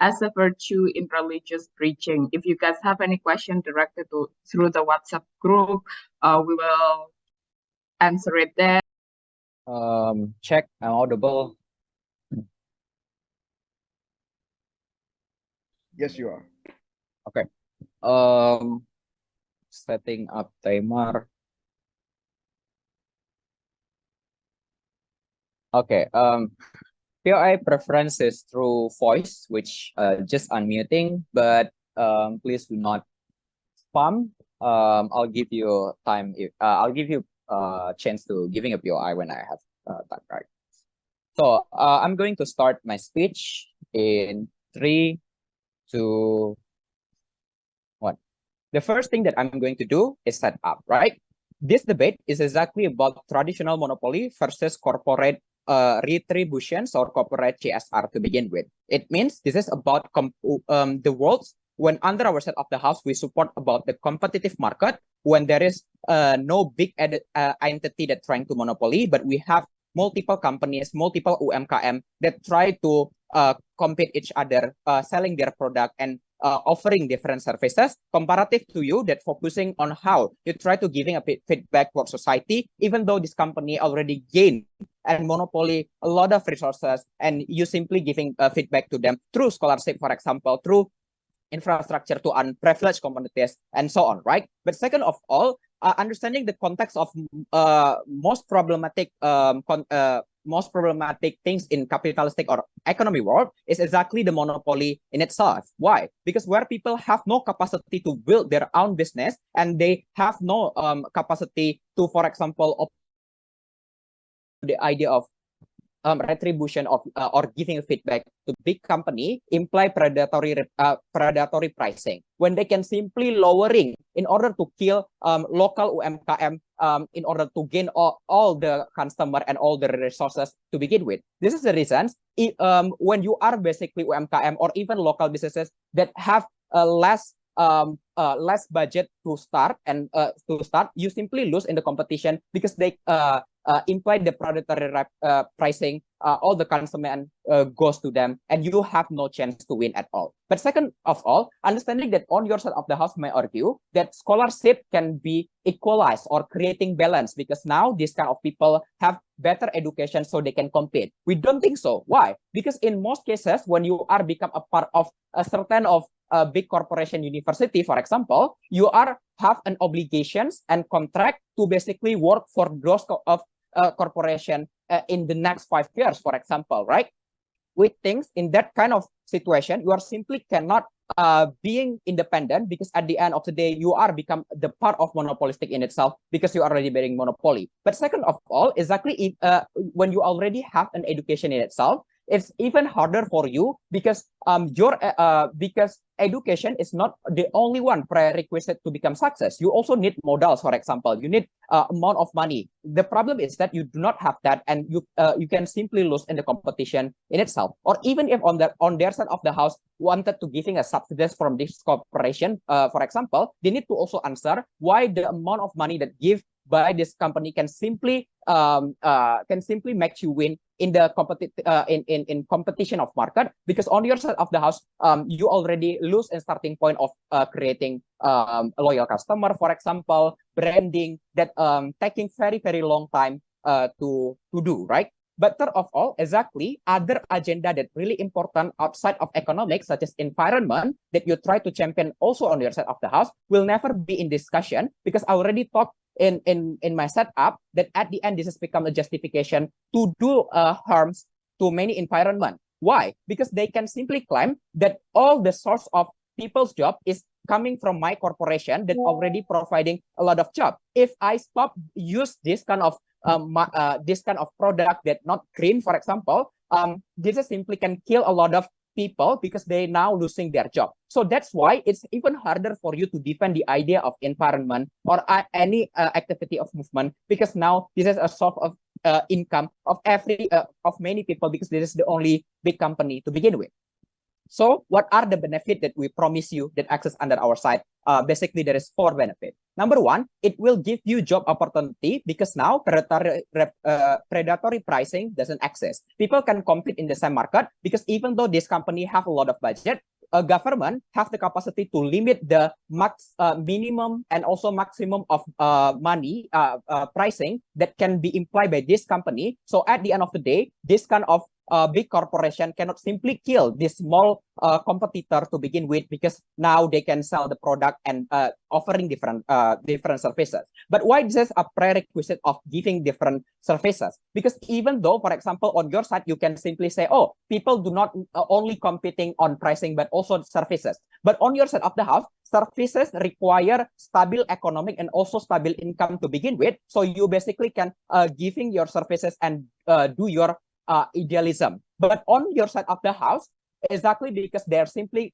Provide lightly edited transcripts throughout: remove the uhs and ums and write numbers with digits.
as a virtue in religious preaching. If you guys have any question directed through the WhatsApp group, we will answer it there. Check, I'm audible. Yes, you are. Okay. Setting up timer. Okay. POI preferences through voice, which just unmuting, but please do not spam. I'll give you time. I'll give you a chance to giving a POI when I have time, right? So I'm going to start my speech in 3, 2, 1. The first thing that I'm going to do is set up, right? This debate is exactly about traditional monopoly versus corporate retributions or corporate CSR to begin with. It means this is about the worlds when under our set of the house, we support about the competitive market when there is no big entity that trying to monopoly, but we have multiple companies, multiple UMKM that try to compete each other, selling their product and offering different services comparative to you that focusing on how you try to giving a feedback for society, even though this company already gained and monopoly a lot of resources and you simply giving feedback to them through scholarship, for example, through infrastructure to unprivileged communities and so on, right? But second of all, understanding the context of most problematic things in capitalistic or economy world is exactly the monopoly in itself. Why? Because where people have no capacity to build their own business and they have no capacity to, for example, the idea of retribution of or giving feedback to big company imply predatory pricing when they can simply lowering in order to kill local UMKM in order to gain all the customer and all the resources to begin with. This is the reason when you are basically UMKM or even local businesses that have less budget to start and you simply lose in the competition because they imply the predatory pricing, all the consumer goes to them and you have no chance to win at all. But second of all, understanding that on your side of the house may argue that scholarship can be equalized or creating balance because now these kind of people have better education so they can compete. We don't think so. Why? Because in most cases, when you are become a part of a certain of a big corporation university, for example, you have an obligations and contract to basically work for those of corporation in the next 5 years, for example, right? With things in that kind of situation, you are simply cannot being independent because at the end of the day, you are become the part of monopolistic in itself because you are already bearing monopoly. But second of all, exactly when you already have an education in itself, it's even harder for you because because education is not the only one prerequisite to become success. You also need modals, for example. You need amount of money. The problem is that you do not have that, and you can simply lose in the competition in itself. Or even if on their side of the house wanted to giving a subsidies from this corporation, for example, they need to also answer why the amount of money that give by this company can simply make you win in the in competition of market, because on your side of the house you already lose a starting point of creating a loyal customer, for example, branding that taking very long time to do, right? But third of all, exactly other agenda that really important outside of economics, such as environment, that you try to champion also on your side of the house, will never be in discussion, because I already talked in my setup that at the end this has become a justification to do harms to many environment. Why? Because they can simply claim that all the source of people's job is coming from my corporation that already providing a lot of job. If I stop use this kind of product that not green, for example, this is simply can kill a lot of people because they now losing their job. So that's why it's even harder for you to defend the idea of environment or any activity of movement, because now this is a source of income of many people, because this is the only big company to begin with. So what are the benefits that we promise you that access under our site? Basically, there is 4 benefits. Number 1, it will give you job opportunity because now predatory pricing doesn't exist. People can compete in the same market because even though this company have a lot of budget, a government have the capacity to limit the minimum and also maximum of money pricing that can be implied by this company. So at the end of the day, this kind of big corporation cannot simply kill this small competitor to begin with, because now they can sell the product and offering different services. But why is this a prerequisite of giving different services? Because even though, for example, on your side, you can simply say, oh, people do not only competing on pricing, but also services. But on your side of the house, services require stable economic and also stable income to begin with. So you basically can giving your services and do your idealism. But on your side of the house, exactly because they're simply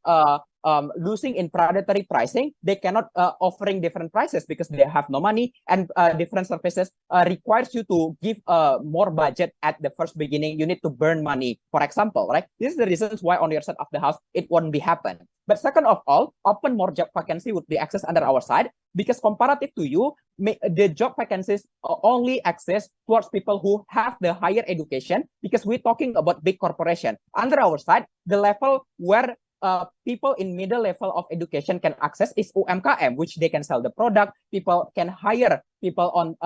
losing in predatory pricing, they cannot offering different prices because they have no money, and different services requires you to give more budget at the first beginning. You need to burn money, for example, right? This is the reasons why on your side of the house it won't be happen. But second of all, open more job vacancy would be accessed under our side, because comparative to you, the job vacancies only access towards people who have the higher education, because we're talking about big corporation. Under our side, the level where people in middle level of education can access is UMKM, which they can sell the product. People can hire people on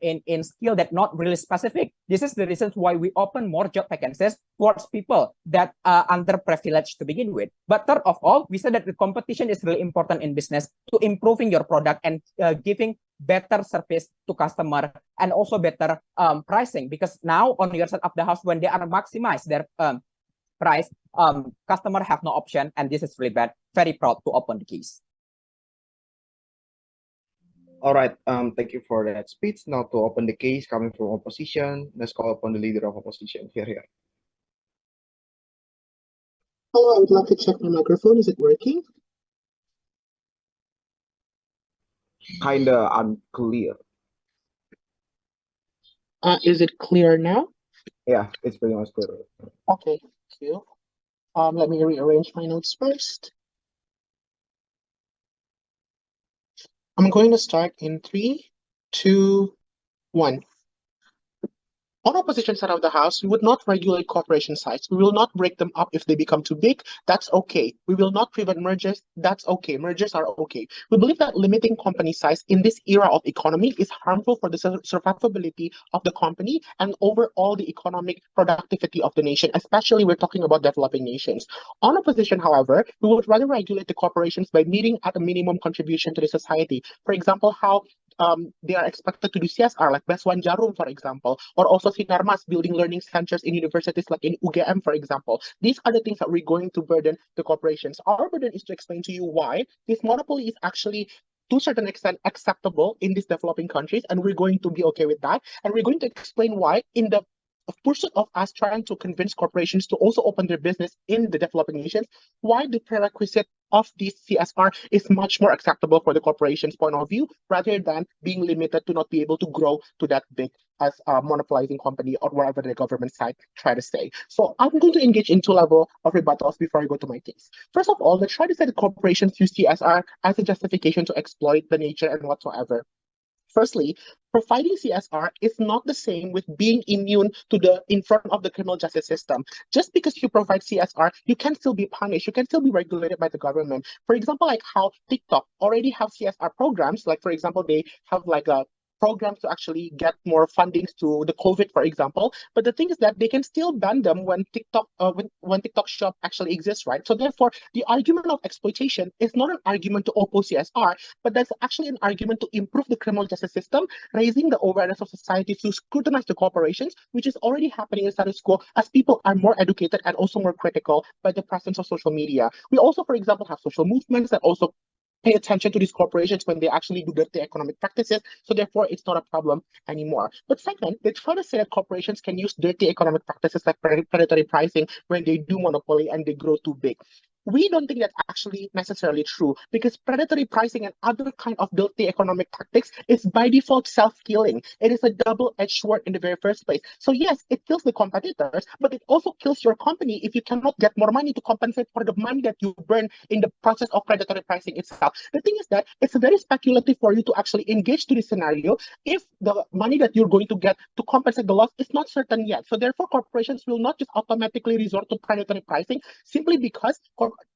in skill that not really specific. This is the reasons why we open more job vacancies towards people that are underprivileged to begin with. But third of all, we said that the competition is really important in business to improving your product and giving better service to customer and also better pricing, because now on your side of the house, when they are maximize their price, customer have no option, and this is really bad. Very proud to open the case. All right, thank you for that speech. Now to open the case coming from opposition, let's call upon the leader of opposition. Here. Hello, I would like to check my microphone. Is it working? Kinda unclear. Is it clear now? Yeah, it's pretty much clear. Okay, thank you. Let me rearrange my notes first. I'm going to start in 3, 2, 1. On opposition side of the house, we would not regulate corporation sites. We will not break them up if they become too big. That's okay. We will not prevent mergers. That's okay. Mergers are okay. We believe that limiting company size in this era of economy is harmful for the survivability of the company and overall the economic productivity of the nation, especially we're talking about developing nations. On opposition, however, we would rather regulate the corporations by meeting at a minimum contribution to the society. For example, how they are expected to do CSR, like Beswan Jarum, for example, or also Sinarmas building learning centers in universities like in UGM, for example. These are the things that we're going to burden the corporations. Our burden is to explain to you why this monopoly is actually to a certain extent acceptable in these developing countries, and we're going to be okay with that. And we're going to explain why in the pursuit of us trying to convince corporations to also open their business in the developing nations, why the prerequisite of this CSR is much more acceptable for the corporation's point of view, rather than being limited to not be able to grow to that big as a monopolizing company or whatever the government side try to say. So I'm going to engage in 2 levels of rebuttals before I go to my case. First of all, let's try to say that corporations use CSR as a justification to exploit the nature and whatsoever. Firstly, providing CSR is not the same with being immune to the in front of the criminal justice system. Just because you provide CSR, you can still be punished. You can still be regulated by the government. For example, like how TikTok already have CSR programs. Like, for example, they have like a programs to actually get more fundings to the COVID, for example. But the thing is that they can still ban them when TikTok when TikTok Shop actually exists, right? So therefore, the argument of exploitation is not an argument to oppose CSR, but that's actually an argument to improve the criminal justice system, raising the awareness of society to scrutinize the corporations, which is already happening in status quo as people are more educated and also more critical by the presence of social media. We also, for example, have social movements that also pay attention to these corporations when they actually do dirty economic practices. So therefore, it's not a problem anymore. But second, they try to say that corporations can use dirty economic practices like predatory pricing when they do monopoly and they grow too big. We don't think that's actually necessarily true because predatory pricing and other kind of dirty economic tactics is by default self-killing. It is a double-edged sword in the very first place. So yes, it kills the competitors, but it also kills your company if you cannot get more money to compensate for the money that you burn in the process of predatory pricing itself. The thing is that it's very speculative for you to actually engage to this scenario if the money that you're going to get to compensate the loss is not certain yet. So therefore, corporations will not just automatically resort to predatory pricing simply because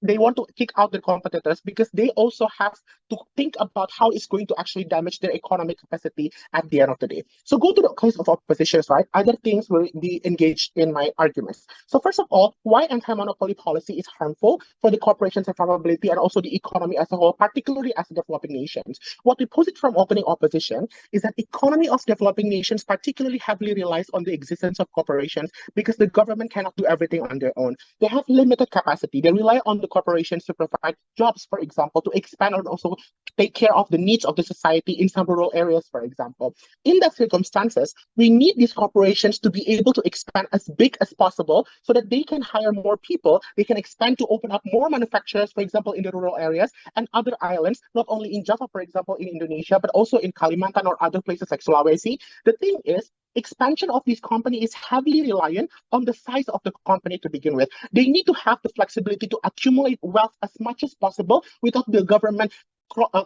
they want to kick out their competitors, because they also have to think about how it's going to actually damage their economic capacity at the end of the day. So go to the case of oppositions, right? Other things will be engaged in my arguments. So first of all, why anti-monopoly policy is harmful for the corporations and probability and also the economy as a whole, particularly as developing nations. What we posit from opening opposition is that economy of developing nations particularly heavily relies on the existence of corporations because the government cannot do everything on their own. They have limited capacity. They rely on the corporations to provide jobs, for example, to expand and also take care of the needs of the society in some rural areas, for example. In that circumstances, we need these corporations to be able to expand as big as possible so that they can hire more people, they can expand to open up more manufacturers, for example, in the rural areas and other islands, not only in Java, for example, in Indonesia, but also in Kalimantan or other places like Sulawesi. The thing is, expansion of this company is heavily reliant on the size of the company to begin with. They need to have the flexibility to accumulate wealth as much as possible without the government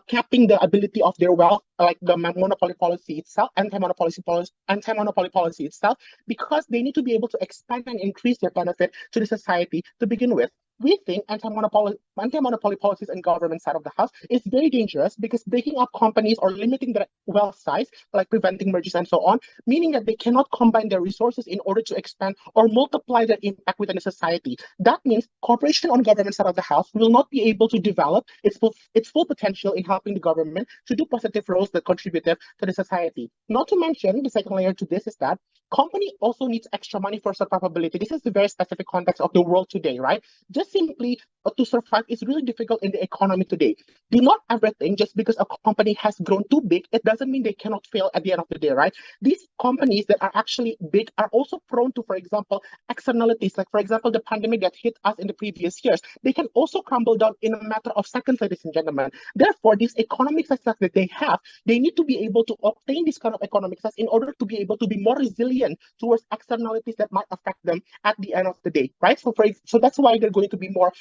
capping the ability of their wealth, like the monopoly policy itself, anti-monopoly policy itself, because they need to be able to expand and increase their benefit to the society to begin with. We think anti-monopoly policies and government side of the house is very dangerous because breaking up companies or limiting their wealth size, like preventing mergers and so on, meaning that they cannot combine their resources in order to expand or multiply their impact within the society. That means corporation on government side of the house will not be able to develop its full potential in helping the government to do positive roles that contributive to the society. Not to mention, the second layer to this is that company also needs extra money for survivability. This is the very specific context of the world today, right? Just simply to survive is really difficult in the economy today. Do not everything just because a company has grown too big, it doesn't mean they cannot fail at the end of the day, right? These companies that are actually big are also prone to, for example, externalities, like for example, the pandemic that hit us in the previous years. They can also crumble down in a matter of seconds, ladies and gentlemen. Therefore, this economic success that they have, they need to be able to obtain this kind of economic success in order to be able to be more resilient towards externalities that might affect them at the end of the day, right? So that's why they're going to be more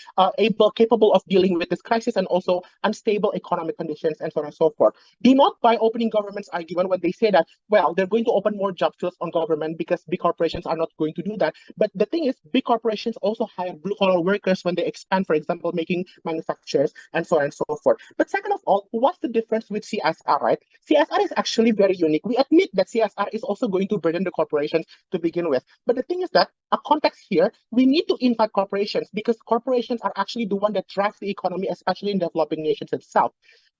capable of dealing with this crisis and also unstable economic conditions and so on and so forth. Do not buy opening government's argument when they say that, well, they're going to open more job fields on government because big corporations are not going to do that. But the thing is, big corporations also hire blue-collar workers when they expand, for example, making manufacturers and so on and so forth. But second of all, what's the difference with CSR, right? CSR is actually very unique. We admit that CSR is also going to burden the corporations to begin with. But the thing is that a context here, we need to invite corporations because corporations are actually the one that drives the economy, especially in developing nations itself.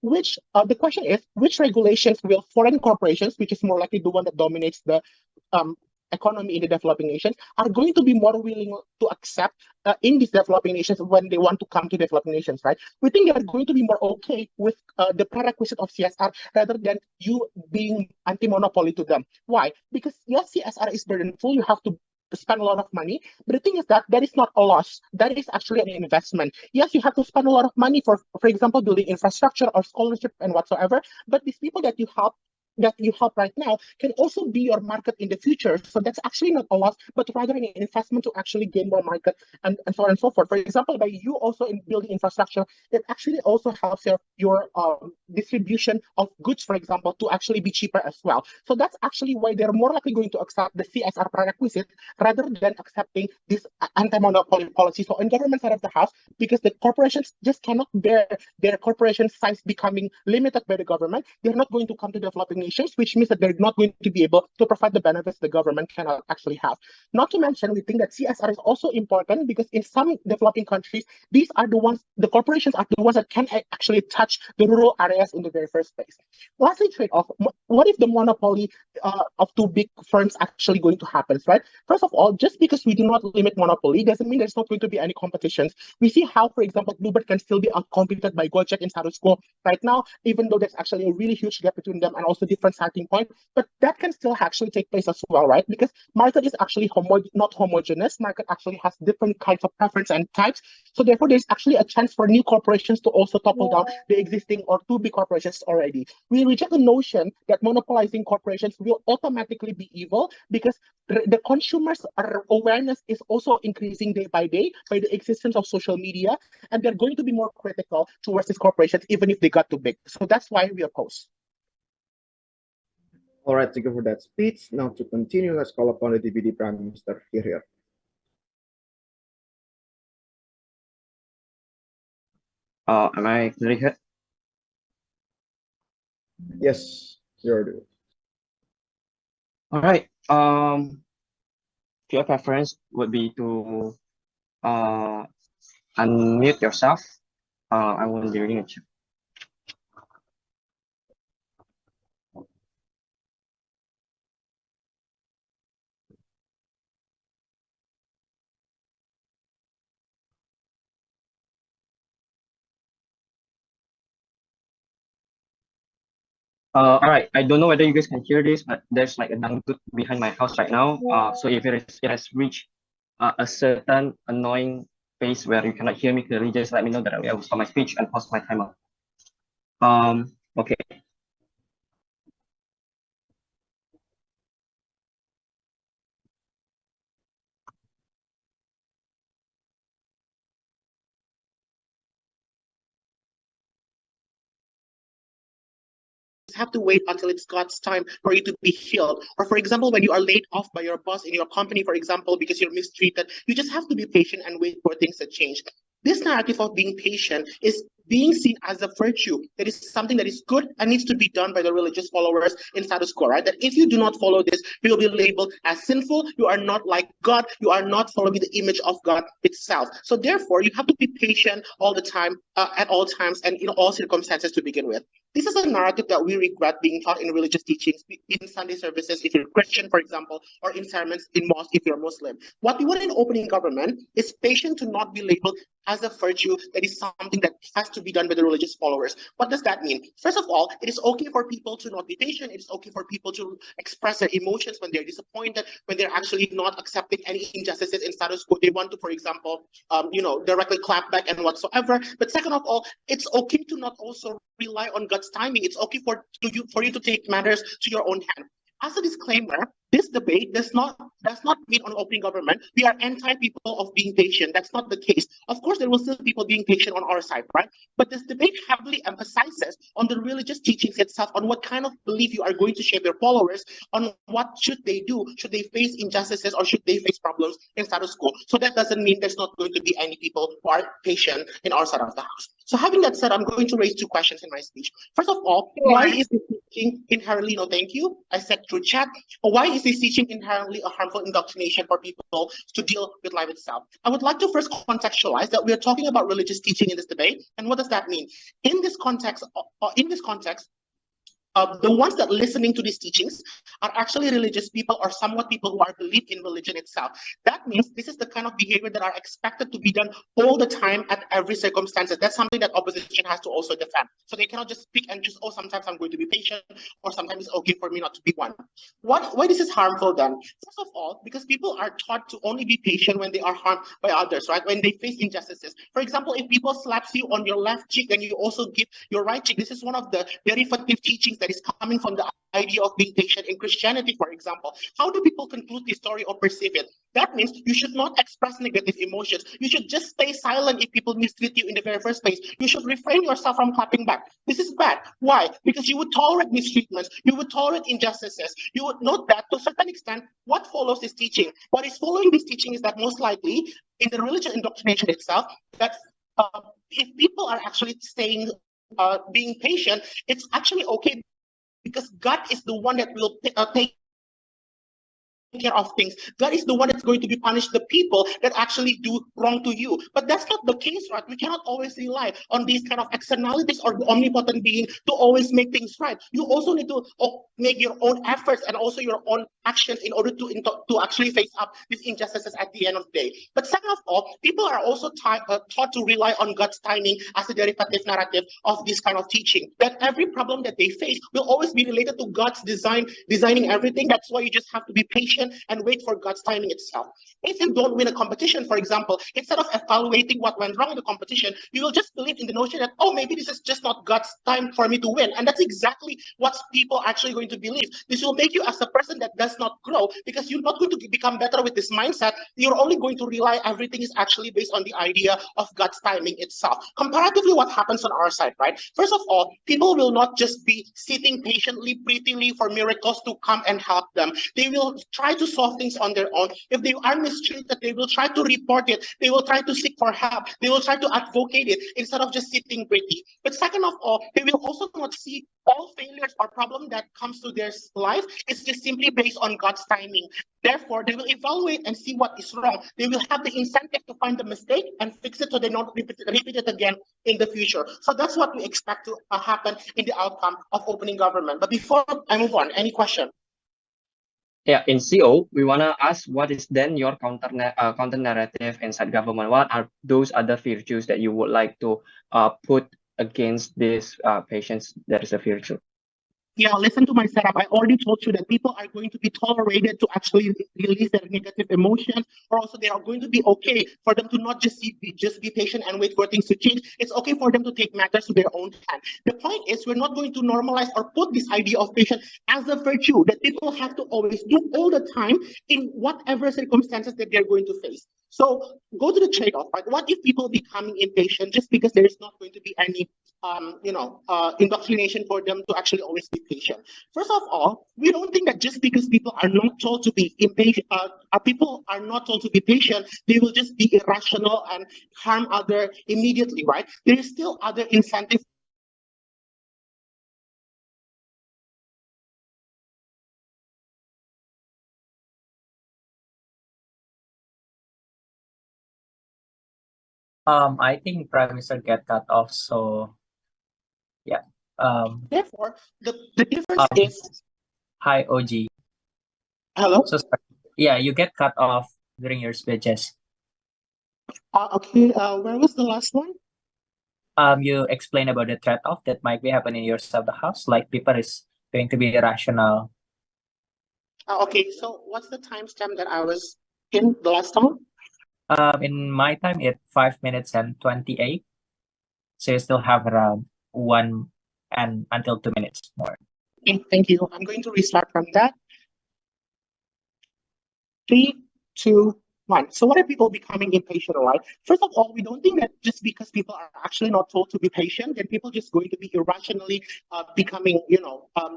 Which the question is, which regulations will foreign corporations, which is more likely the one that dominates the economy in the developing nations, are going to be more willing to accept in these developing nations when they want to come to developing nations, right? We think they are going to be more okay with the prerequisite of CSR rather than you being anti-monopoly to them. Why? Because yes, CSR is burdenful. You have to spend a lot of money, but the thing is that is not a loss. That is actually an investment. Yes, you have to spend a lot of money for example, building infrastructure or scholarship and whatsoever, but these people that you help right now can also be your market in the future. So that's actually not a loss, but rather an investment to actually gain more market and so on and so forth. For example, by you also in building infrastructure, it actually also helps your distribution of goods, for example, to actually be cheaper as well. So that's actually why they're more likely going to accept the CSR prerequisite rather than accepting this anti-monopoly policy. So in government side of the house, because the corporations just cannot bear their corporation size becoming limited by the government, they're not going to come to developing nations, which means that they're not going to be able to provide the benefits the government cannot actually have. Not to mention, we think that CSR is also important because in some developing countries, the corporations are the ones that can actually touch the rural areas in the very first place. Lastly, trade-off. What if the monopoly of two big firms actually going to happen, right? First of all, just because we do not limit monopoly doesn't mean there's not going to be any competitions. We see how, for example, Bluebird can still be outcompeted by Gojek and status quo right now, even though there's actually a really huge gap between them and also different starting point, but that can still actually take place as well, right? Because market is actually not homogeneous. Market actually has different kinds of preference and types. So therefore, there's actually a chance for new corporations to also topple down the existing or to be corporations already. We reject the notion that monopolizing corporations will automatically be evil, because the consumers' awareness is also increasing day by day by the existence of social media, and they're going to be more critical towards these corporations, even if they got too big. So that's why we oppose. All right, thank you for that speech. Now to continue, let's call upon the Deputy Prime Minister here. Am I clearly heard? Yes, you're doing. All right. Your preference would be to unmute yourself. I will be reading it. All right. I don't know whether you guys can hear this, but there's like a dangdut behind my house right now. So if it has reached a certain annoying phase where you cannot hear me clearly, just let me know that I will stop my speech and pause my timer. Okay. Have to wait until it's God's time for you to be healed. Or for example, when you are laid off by your boss in your company, for example, because you're mistreated, you just have to be patient and wait for things to change. This narrative of being patient is being seen as a virtue. That is something that is good and needs to be done by the religious followers in status quo, right? That if you do not follow this, you will be labeled as sinful. You are not like God. You are not following the image of God itself. So therefore, you have to be patient all the time, at all times, and in all circumstances to begin with. This is a narrative that we regret being taught in religious teachings, in Sunday services if you're Christian, for example, or in sermons in mosque if you're Muslim. What we want in opening government is patient to not be labeled as a virtue that is something that has to be done by the religious followers. What does that mean? First of all, it is okay for people to not be patient. It is okay for people to express their emotions when they're disappointed, when they're actually not accepting any injustices in status quo. They want to, for example, directly clap back and whatsoever. But second of all, it's okay to not also rely on God's timing. It's okay for you to take matters to your own hand. As a disclaimer, this debate does not mean on opening government we are anti people of being patient. That's not the case. Of course, there will still be people being patient on our side, right? But this debate heavily emphasizes on the religious teachings itself, on what kind of belief you are going to shape your followers, on what should they do, should they face injustices or should they face problems in status quo. So that doesn't mean there's not going to be any people who are patient in our side of the house. So having that said, I'm going to raise two questions in my speech. First of all, why is this teaching inherently, no thank you, I said through chat, or why is this teaching inherently a harmful indoctrination for people to deal with life itself? I would like to first contextualize that we are talking about religious teaching in this debate, and what does that mean? In this context, the ones that listening to these teachings are actually religious people or somewhat people who are believe in religion itself. That means this is the kind of behavior that are expected to be done all the time at every circumstances. That's something that opposition has to also defend. So they cannot just speak and just, oh, sometimes I'm going to be patient, or sometimes it's okay for me not to be one. Why this is harmful then? First of all, because people are taught to only be patient when they are harmed by others, right? When they face injustices. For example, if people slaps you on your left cheek, then you also give your right cheek. This is one of the derivative teachings that is coming from the idea of being patient in Christianity, for example. How do people conclude this story or perceive it? That means you should not express negative emotions. You should just stay silent if people mistreat you in the very first place. You should refrain yourself from clapping back. This is bad. Why? Because you would tolerate mistreatments. You would tolerate injustices. You would note that to a certain extent, what follows this teaching? What is following this teaching is that most likely in the religious indoctrination itself, that if people are actually being patient, it's actually okay because God is the one that will take care of things. God is the one that's going to be punished the people that actually do wrong to you. But that's not the case, right? We cannot always rely on these kind of externalities or the omnipotent being to always make things right. You also need to make your own efforts and also your own actions in order to actually face up these injustices at the end of the day. But second of all, people are also taught to rely on God's timing as a derivative narrative of this kind of teaching. That every problem that they face will always be related to God's designing everything. That's why you just have to be patient and wait for God's timing itself. If you don't win a competition, for example, instead of evaluating what went wrong in the competition, you will just believe in the notion that, oh, maybe this is just not God's time for me to win. And that's exactly what people are actually going to believe. This will make you as a person that does not grow, because you're not going to become better with this mindset. You're only going to rely everything is actually based on the idea of God's timing itself. Comparatively, what happens on our side, right? First of all, people will not just be sitting patiently, prettily for miracles to come and help them. They will try to solve things on their own. If they are mistreated, they will try to report it. They will try to seek for help. They will try to advocate it instead of just sitting pretty. But second of all, they will also not see all failures or problem that comes to their life is just simply based on God's timing. Therefore, they will evaluate and see what is wrong. They will have the incentive to find the mistake and fix it so they don't repeat it again in the future. So that's what we expect to happen in the outcome of opening government. But before I move on, any question? Yeah, in CO, we want to ask what is then your counter narrative inside government? What are those other virtues that you would like to put against these patients that is a virtue? Yeah, listen to my setup. I already told you that people are going to be tolerated to actually release their negative emotions, or also they are going to be okay for them to not just be patient and wait for things to change. It's okay for them to take matters to their own hand. The point is, we're not going to normalize or put this idea of patience as a virtue that people have to always do all the time in whatever circumstances that they're going to face. So go to the trade-off, right? What if people becoming impatient just because there is not going to be any indoctrination for them to actually always be patient? First of all, we don't think that just because people are not told to be impatient, people are not told to be patient, they will just be irrational and harm others immediately, right? There is still other incentives. I think Prime Minister get cut off, so yeah. Therefore, the difference is. Hi, OG. Hello? So sorry. Yeah, you get cut off during your speeches. Okay, where was the last one? You explain about the trade-off that might be happening in your side of the house, like people is going to be irrational. Okay, so what's the timestamp that I was in the last time? In my time, it's 5 minutes and 28. So you still have around 1 and until 2 minutes more. Okay, thank you. I'm going to restart from that. 3, 2, 1. So what are people becoming impatient, right? First of all, we don't think that just because people are actually not told to be patient, then people just going to be irrationally becoming,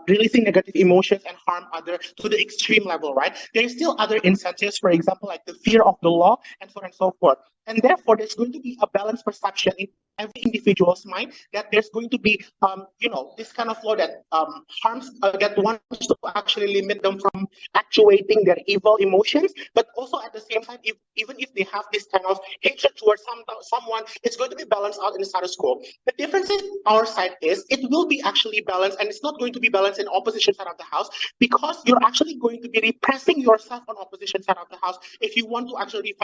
releasing negative emotions and harm others to the extreme level, right? There is still other incentives, for example, like the fear of the law and so on and so forth. And therefore, there's going to be a balanced perception in every individual's mind that there's going to be, this kind of law that harms, that wants to actually limit them from actuating their evil emotions, but also at the same time, even if they have this kind of hatred towards someone, it's going to be balanced out in the status quo. The difference in our side is it will be actually balanced, and it's not going to be balanced in opposition side of the house, because you're actually going to be repressing yourself on opposition side of the house. If you want to actually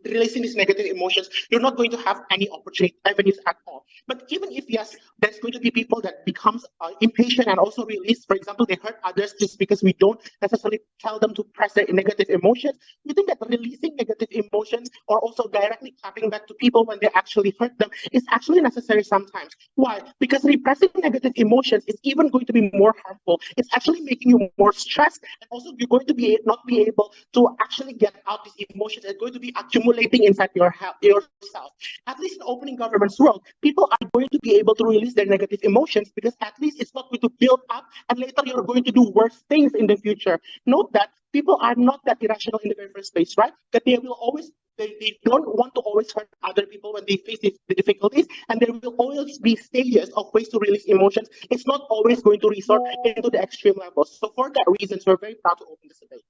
releasing these negative emotions, you're not going to have any opportunity avenues at all. But even if yes, there's going to be people that becomes impatient and also release, for example, they hurt others just because we don't necessarily tell them to press their negative emotions. We think that releasing negative emotions or also directly clapping back to people when they actually hurt them is actually necessary sometimes. Why? Because repressing negative emotions is even going to be more harmful. It's actually making you more stressed, and also you're going to not be able to actually get out these emotions. It's going to be accumulating inside yourself. At least in opening government's world, people are going to be able to release their negative emotions, because at least it's not going to build up and later you're going to do worse things in the future. Note that people are not that irrational in the very first place, right? That they will always, they don't want to always hurt other people when they face the difficulties, and there will always be stages of ways to release emotions. It's not always going to resort into the extreme levels. So for that reason, we're very proud to open this debate.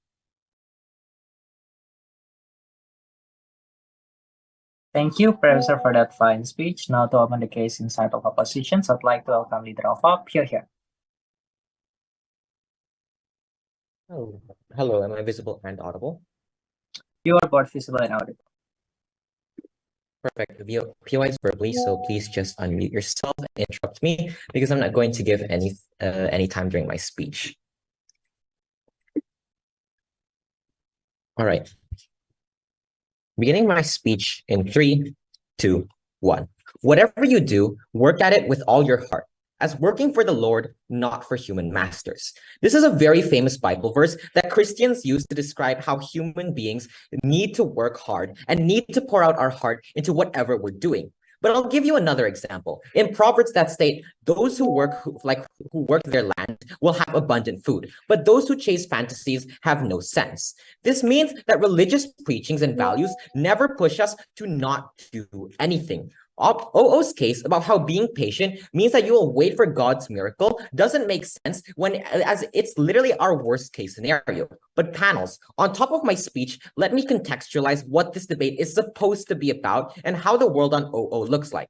Thank you, Professor, for that fine speech. Now to open the case inside of oppositions, I'd like to welcome leader of OP, here. Oh, hello, am I visible and audible? You are both visible and audible. Perfect. The POI is verbally, so please just unmute yourself and interrupt me because I'm not going to give any time during my speech. All right. Beginning my speech in 3, 2, 1. Whatever you do, work at it with all your heart, as working for the Lord, not for human masters. This is a very famous Bible verse that Christians use to describe how human beings need to work hard and need to pour out our heart into whatever we're doing. But I'll give you another example. In Proverbs that state, those who work their land will have abundant food, but those who chase fantasies have no sense. This means that religious preachings and values never push us to not do anything. OO's case about how being patient means that you will wait for God's miracle doesn't make sense as it's literally our worst case scenario. But panels, on top of my speech, let me contextualize what this debate is supposed to be about and how the world on OO looks like.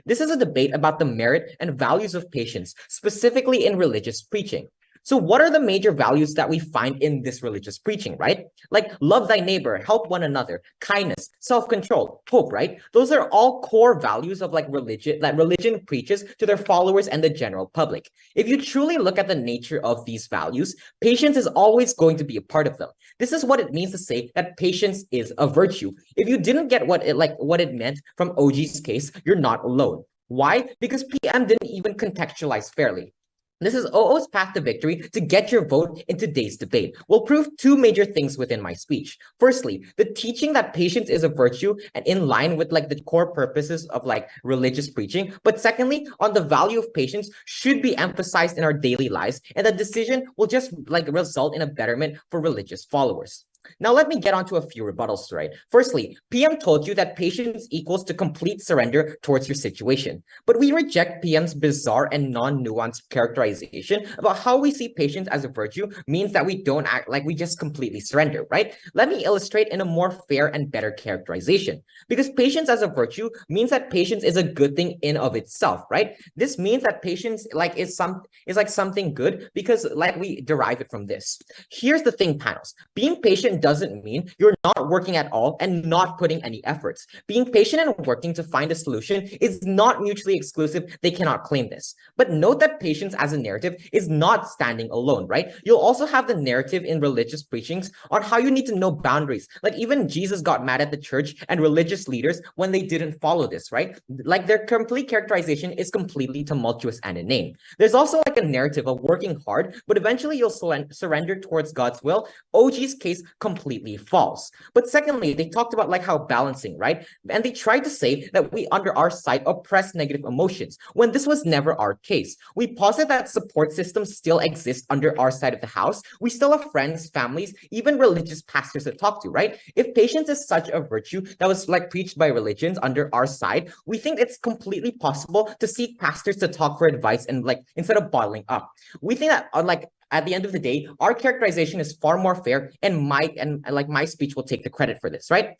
This is a debate about the merit and values of patience, specifically in religious preaching. So what are the major values that we find in this religious preaching, right? Like love thy neighbor, help one another, kindness, self-control, hope, right? Those are all core values of religion that religion preaches to their followers and the general public. If you truly look at the nature of these values, patience is always going to be a part of them. This is what it means to say that patience is a virtue. If you didn't get what it meant from OG's case, you're not alone. Why? Because PM didn't even contextualize fairly. This is OO's path to victory to get your vote in today's debate. We'll prove two major things within my speech. Firstly, the teaching that patience is a virtue and in line with the core purposes of religious preaching. But secondly, on the value of patience should be emphasized in our daily lives, and the decision will just result in a betterment for religious followers. Now, let me get on to a few rebuttals, right? Firstly, PM told you that patience equals to complete surrender towards your situation. But we reject PM's bizarre and non-nuanced characterization about how we see patience as a virtue means that we don't act like we just completely surrender, right? Let me illustrate in a more fair and better characterization. Because patience as a virtue means that patience is a good thing in of itself, right? This means that patience is something good because we derive it from this. Here's the thing, panels. Being patient doesn't mean you're not working at all and not putting any efforts. Being patient and working to find a solution is not mutually exclusive. They cannot claim this. But note that patience as a narrative is not standing alone, right? You'll also have the narrative in religious preachings on how you need to know boundaries. Even Jesus got mad at the church and religious leaders when they didn't follow this, right? Their complete characterization is completely tumultuous and inane. There's also a narrative of working hard, but eventually you'll surrender towards God's will. OG's case completely false. But secondly, they talked about how balancing, right? And they tried to say that we under our side oppress negative emotions when this was never our case. We posit that support systems still exist under our side of the house. We still have friends, families, even religious pastors to talk to, right? If patience is such a virtue that was preached by religions under our side, we think it's completely possible to seek pastors to talk for advice and instead of bottling up. We think that at the end of the day, our characterization is far more fair, and my speech will take the credit for this, right?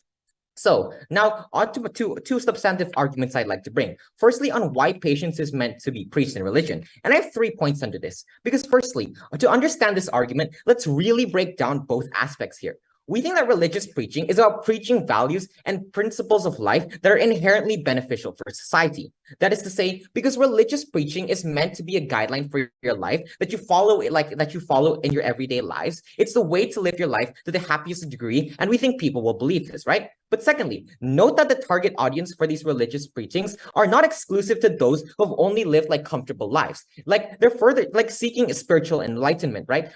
So now on to two substantive arguments I'd like to bring. Firstly, on why patience is meant to be preached in religion. And I have 3 points under this. Because firstly, to understand this argument, let's really break down both aspects here. We think that religious preaching is about preaching values and principles of life that are inherently beneficial for society. That is to say, because religious preaching is meant to be a guideline for your life that you follow in your everyday lives. It's the way to live your life to the happiest degree, and we think people will believe this, right? But secondly, note that the target audience for these religious preachings are not exclusive to those who have only lived comfortable lives. They're further seeking spiritual enlightenment, right?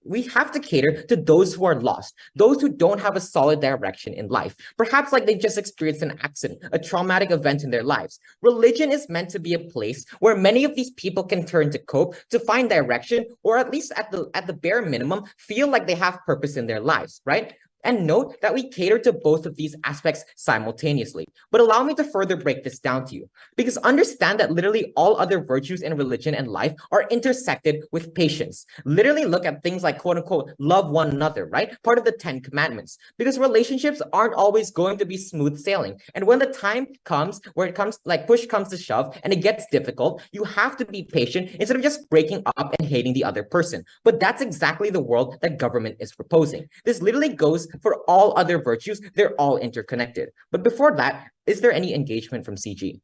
We have to cater to those who are lost, those who don't have a solid direction in life. Perhaps they just experienced an accident, a traumatic event in their lives. Religion is meant to be a place where many of these people can turn to cope, to find direction, or at least at the bare minimum, feel like they have purpose in their lives, right? And note that we cater to both of these aspects simultaneously. But allow me to further break this down to you, because understand that literally all other virtues in religion and life are intersected with patience. Literally look at things like quote unquote love one another, right? Part of the 10 commandments, because relationships aren't always going to be smooth sailing. And when the time comes where it comes like push comes to shove and it gets difficult, you have to be patient instead of just breaking up and hating the other person. But that's exactly the world that government is proposing. This literally goes for all other virtues. They're all interconnected. But before that, is there any engagement from CG?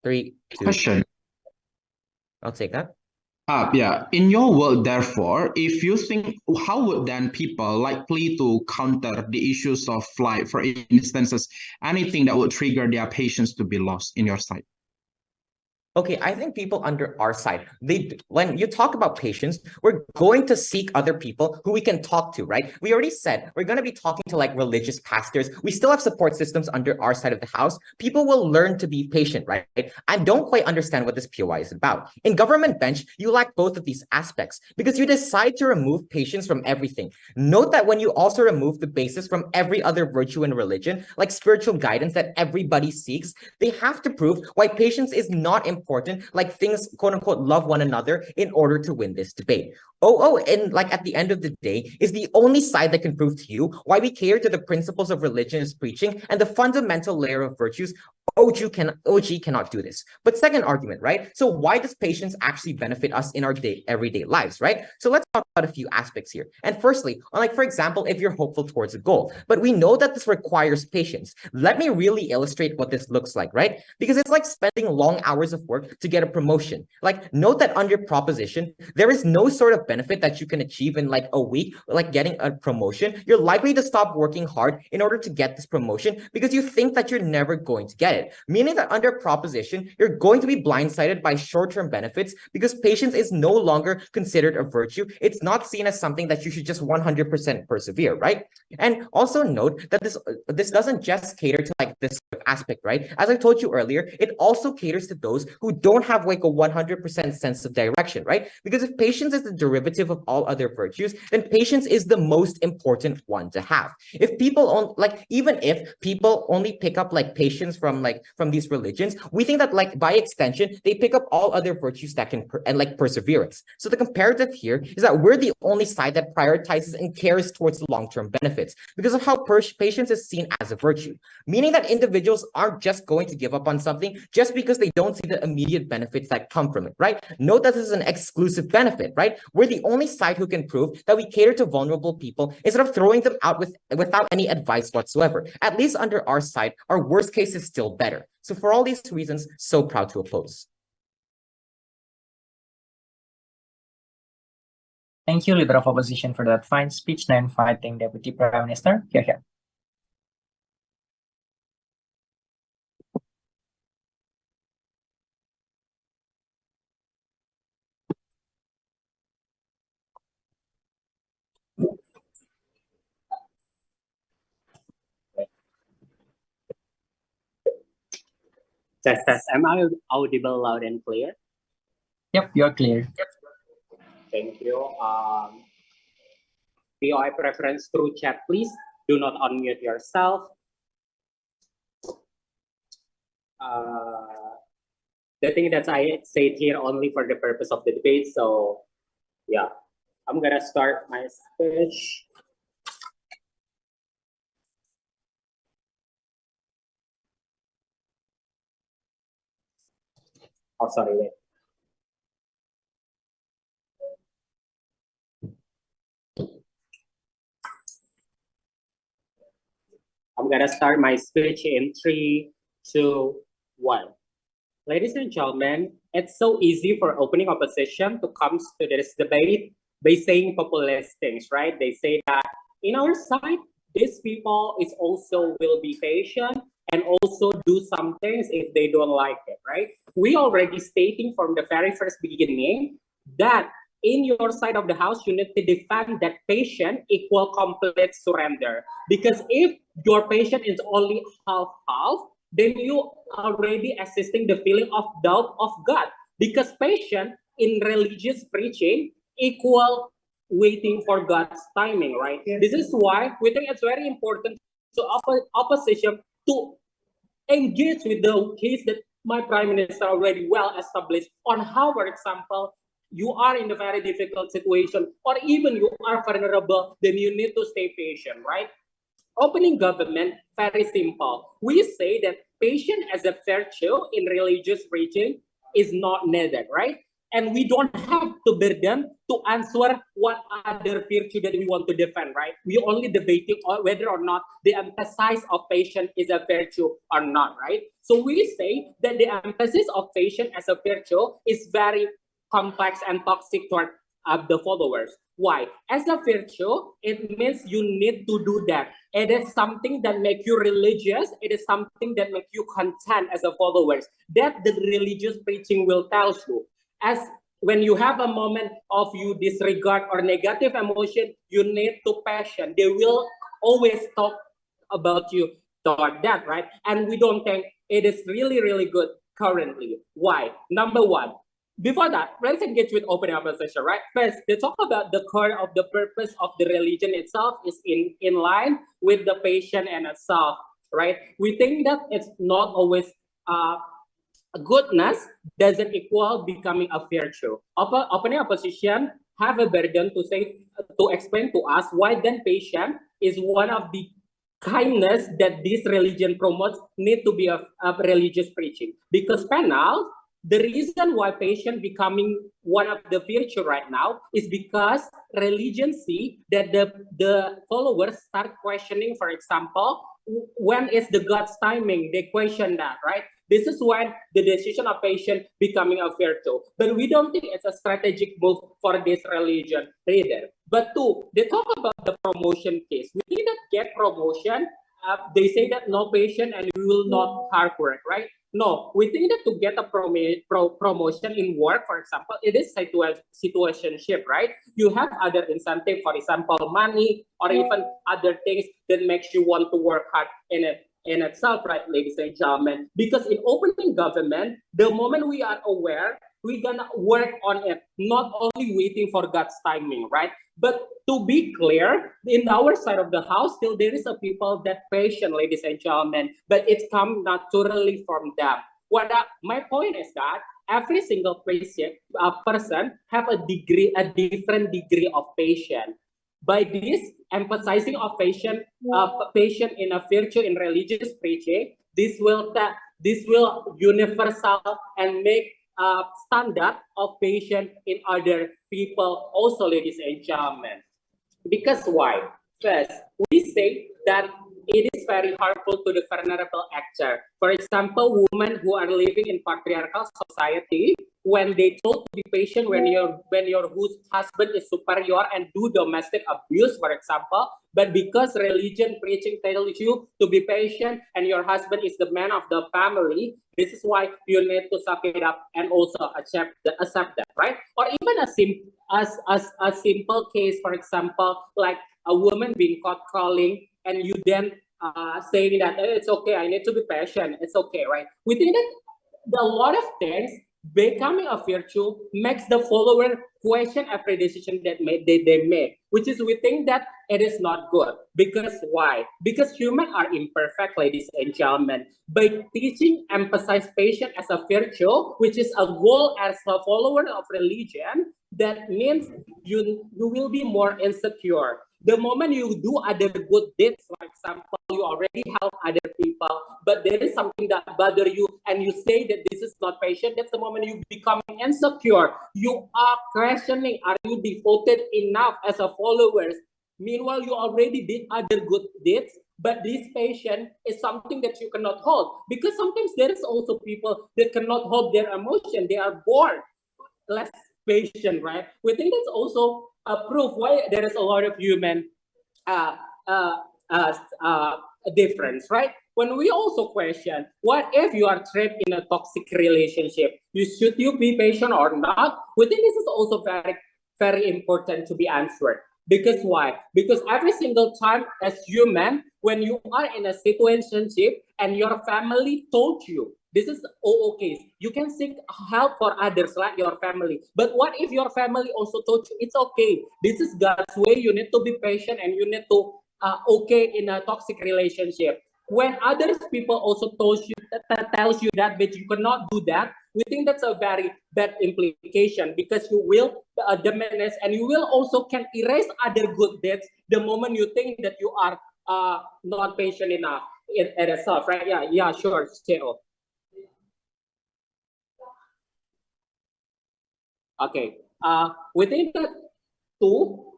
3, 2. Question. I'll take that. Yeah. In your world, therefore, if you think, how would then people likely to counter the issues of, like, for instances, anything that would trigger their patience to be lost in your sight? Okay, I think people under our side, when you talk about patience, we're going to seek other people who we can talk to, right? We already said we're going to be talking to like religious pastors. We still have support systems under our side of the house. People will learn to be patient, right? I don't quite understand what this POI is about. In government bench, you lack both of these aspects because you decide to remove patience from everything. Note that when you also remove the basis from every other virtue in religion, like spiritual guidance that everybody seeks, they have to prove why patience is not important, like things quote unquote love one another in order to win this debate. And like at the end of the day is the only side that can prove to you why we cater to the principles of religious preaching and the fundamental layer of virtues. OG cannot do this. But second argument, right? So why does patience actually benefit us in our everyday lives, right? So let's talk about a few aspects here. And firstly, like for example, if you're hopeful towards a goal, but we know that this requires patience. Let me really illustrate what this looks like, right? Because it's like spending long hours of work to get a promotion. Like note that under proposition, there is no sort of benefit that you can achieve in like a week, like getting a promotion. You're likely to stop working hard in order to get this promotion because you think that you're never going to get it. Meaning that under proposition, you're going to be blindsided by short-term benefits because patience is no longer considered a virtue. It's not seen as something that you should just 100% persevere, right? And also note that this doesn't just cater to like this aspect, right? As I told you earlier, it also caters to those who don't have like a 100% sense of direction, right? Because if patience is the derivative of all other virtues, then patience is the most important one to have. If people even if people only pick up like patience from these religions, we think that like by extension they pick up all other virtues that can and like perseverance. So the comparative here is that we're the only side that prioritizes and cares towards the long-term benefits because of how patience is seen as a virtue, meaning that individuals aren't just going to give up on something just because they don't see the immediate benefits that come from it, right? Note that this is an exclusive benefit, right? We're the only side who can prove that we cater to vulnerable people instead of throwing them out without any advice whatsoever. At least under our side, our worst case is still better. So for all these reasons, so proud to oppose. Thank you, Leader of Opposition, for that fine speech. Now inviting Deputy Prime Minister. Here. Test. Am I audible loud and clear? Yep, you're clear. Thank you. POI preference through chat, please. Do not unmute yourself. The thing that I said here only for the purpose of the debate. So yeah, I'm gonna start my speech. Oh, sorry, wait. I'm gonna start my speech in 3, 2, 1. Ladies and gentlemen, it's so easy for opening opposition to come to this debate by saying populist things, right? They say that in our side, these people is also will be patient and also do some things if they don't like it, right? We already stating from the very first beginning that in your side of the house, you need to define that patient equal complete surrender. Because if your patient is only half-half, then you already assisting the feeling of doubt of God. Because patient in religious preaching equal waiting for God's timing, right? This is why we think it's very important to opposition to engage with the case that my prime minister already well established on how, for example, you are in a very difficult situation or even you are vulnerable, then you need to stay patient, right? Opening government, very simple. We say that patience as a virtue in religious preaching is not needed, right? And we don't have to burden to answer what other virtue that we want to defend, right? We only debating whether or not the emphasis of patience is a virtue or not, right? So we say that the emphasis of patience as a virtue is very complex and toxic toward the followers. Why? As a virtue, it means you need to do that. It is something that makes you religious. It is something that makes you content as a followers. That the religious preaching will tell you. As when you have a moment of you disregard or negative emotion, you need to passion. They will always talk about you toward that, right? And we don't think it is really, really good currently. Why? Number one, before that, let's engage with open opposition, right? First, they talk about the core of the purpose of the religion itself is in line with the patient and itself, right? We think that it's not always goodness doesn't equal becoming a virtue. Opening opposition have a burden to explain to us why then patient is one of the kindness that this religion promotes need to be a religious preaching. Because panel, the reason why patient becoming one of the virtue right now is because religion see that the followers start questioning, for example, when is the God's timing? They question that, right? This is when the decision of patient becoming a virtue. But we don't think it's a strategic move for this religion either. But two, they talk about the promotion case. We think that get promotion, they say that no patient and we will not hard work, right? No, we think that to get a promotion in work, for example, it is situationship, right? You have other incentive, for example, money or even other things that makes you want to work hard in itself, right, ladies and gentlemen? Because in opening government, the moment we are aware, we're gonna work on it, not only waiting for God's timing, right? But to be clear, in our side of the house, still there is a people that patient, ladies and gentlemen, but it comes naturally from them. My point is that every single person have a different degree of patience. By this emphasizing of patient in a virtue in religious preaching, this will universal and make standard of patience in other people also, ladies and gentlemen. Because why? First, we say that it is very harmful to the vulnerable actor. For example, women who are living in patriarchal society, when they told to be patient when your husband is superior and do domestic abuse, for example, but because religion preaching tells you to be patient and your husband is the man of the family, this is why you need to suck it up and also accept that, right? Or even a simple case, for example, like a woman being caught calling and you then saying that it's okay, I need to be patient, it's okay, right? We think that a lot of things becoming a virtue makes the follower question every decision that they make, which is we think that it is not good. Because why? Because humans are imperfect, ladies and gentlemen. By teaching emphasize patience as a virtue, which is a goal as a follower of religion, that means you will be more insecure. The moment you do other good deeds, for example, you already help other people, but there is something that bother you and you say that this is not patient, that's the moment you become insecure. You are questioning, are you devoted enough as a followers? Meanwhile, you already did other good deeds, but this patient is something that you cannot hold. Because sometimes there is also people that cannot hold their emotion. They are bored, less patient, right? We think that's also a proof why there is a lot of human difference, right? When we also question, what if you are trapped in a toxic relationship? Should you be patient or not? We think this is also very, very important to be answered. Because why? Because every single time as human, when you are in a situationship and your family told you This is okay. You can seek help for others, like your family. But what if your family also told you it's okay? This is God's way. You need to be patient and you need to okay in a toxic relationship. When others people also tells you that, but you cannot do that, we think that's a very bad implication because you will diminish and you will also can erase other good deeds the moment you think that you are not patient enough at yourself, right? Yeah, sure, Cheo. Okay. Within that two,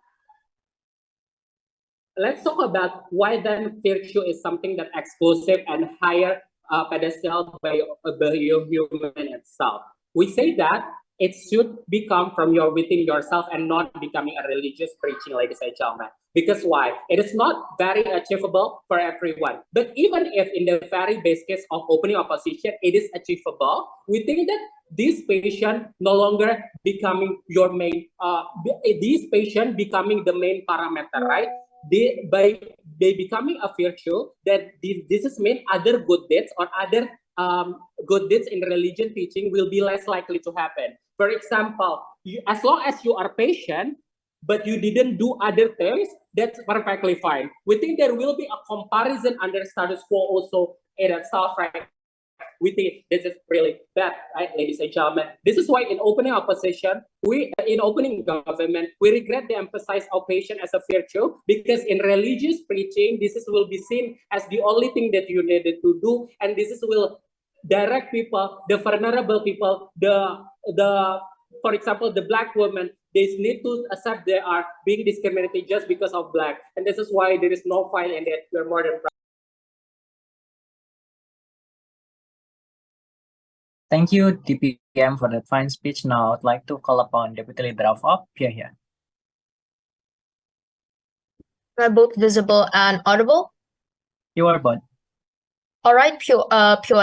let's talk about why then virtue is something that exclusive and higher pedestal by human itself. We say that it should become from your within yourself and not becoming a religious preaching, ladies and gentlemen. Because why? It is not very achievable for everyone. But even if in the very base case of opening opposition, it is achievable, we think that this patient no longer becoming your main, this patient becoming the main parameter, right? By becoming a virtue, that this is mean other good deeds or other good deeds in religion teaching will be less likely to happen. For example, as long as you are patient, but you didn't do other things, that's perfectly fine. We think there will be a comparison under status quo also in itself, right? We think this is really bad, right, ladies and gentlemen? This is why in opening opposition, in opening government, we regret the emphasis of patience as a virtue, because in religious preaching, will be seen as the only thing that you needed to do, and will direct people, the vulnerable people, for example, the Black women, they need to accept they are being discriminated just because of Black, and this is why there is no file in that we're more than. Thank you, DPM, for that fine speech. Now I'd like to call upon Deputy Leader of Op, Pia. Am I both visible and audible? You are both. All right, Pia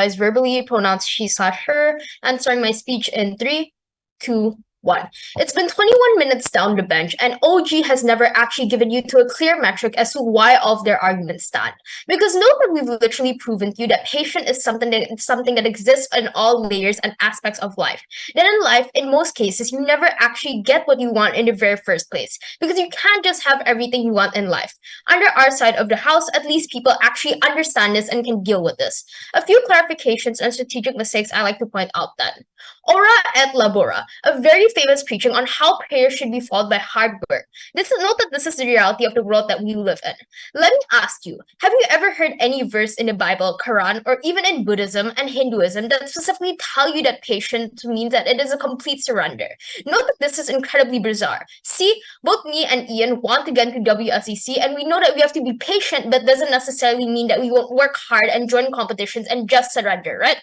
is verbally pronounced she/her, answering my speech in 3, 2, 1. It's been 21 minutes down the bench, and OG has never actually given you to a clear metric as to why all of their arguments stand. Because note that we've literally proven to you that patience is something that exists in all layers and aspects of life. That in life, in most cases, you never actually get what you want in the very first place, because you can't just have everything you want in life. Under our side of the house, at least people actually understand this and can deal with this. A few clarifications and strategic mistakes I like to point out then. Ora et labora, a very famous preaching on how prayer should be followed by hard work. Note that this is the reality of the world that we live in. Let me ask you, have you ever heard any verse in the Bible, Quran, or even in Buddhism and Hinduism that specifically tell you that patience means that it is a complete surrender? Note that this is incredibly bizarre. See, both me and Ian want to get into WSEC, and we know that we have to be patient, but doesn't necessarily mean that we won't work hard and join competitions and just surrender, right?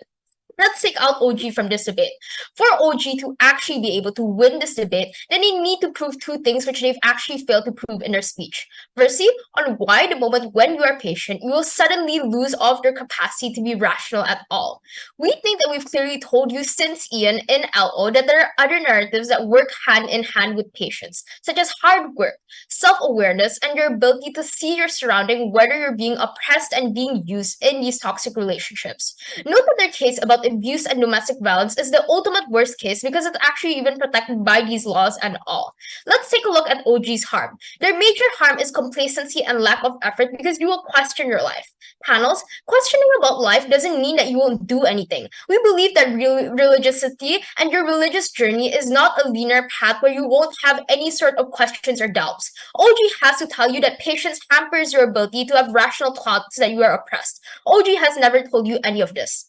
Let's take out OG from this debate. For OG to actually be able to win this debate, then they need to prove two things which they've actually failed to prove in their speech. Firstly, on why the moment when you are patient, you will suddenly lose all of your capacity to be rational at all. We think that we've clearly told you since Ian in LO that there are other narratives that work hand in hand with patience, such as hard work, self-awareness, and your ability to see your surrounding, whether you're being oppressed and being used in these toxic relationships. Note that their case about abuse and domestic violence is the ultimate worst case because it's actually even protected by these laws and all. Let's take a look at OG's harm. Their major harm is complacency and lack of effort because you will question your life. Panels, questioning about life doesn't mean that you won't do anything. We believe that religiosity and your religious journey is not a linear path where you won't have any sort of questions or doubts. OG has to tell you that patience hampers your ability to have rational thoughts that you are oppressed. OG has never told you any of this.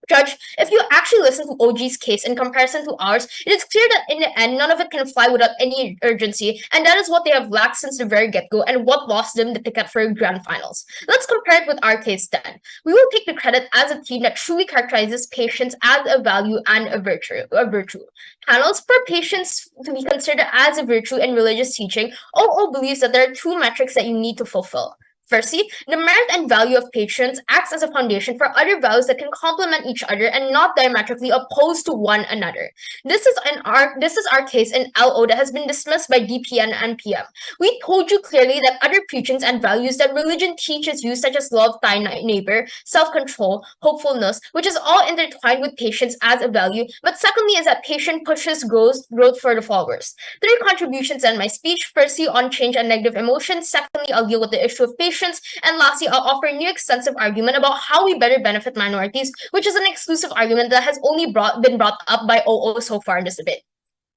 Judge, if you actually listen to OG's case in comparison to ours, it is clear that in the end, none of it can fly without any urgency, and that is what they have lacked since the very get-go and what lost them the ticket for grand finals. Let's compare it with our case then. We will take the credit as a team that truly characterizes patience as a value and a virtue. Panels, for patience to be considered as a virtue in religious teaching, OO believes that there are two metrics that you need to fulfill. Firstly, the merit and value of patients acts as a foundation for other values that can complement each other and not diametrically opposed to one another. This is our case in LO that has been dismissed by DPN and PM. We told you clearly that other preachings and values that religion teaches you, such as love thy neighbor, self-control, hopefulness, which is all intertwined with patience as a value. But secondly is that patient pushes growth for the followers. 3 contributions in my speech. Firstly, on change and negative emotions. Secondly, I'll deal with the issue of patience. And lastly, I'll offer a new extensive argument about how we better benefit minorities, which is an exclusive argument that has only been brought up by OO so far in this debate.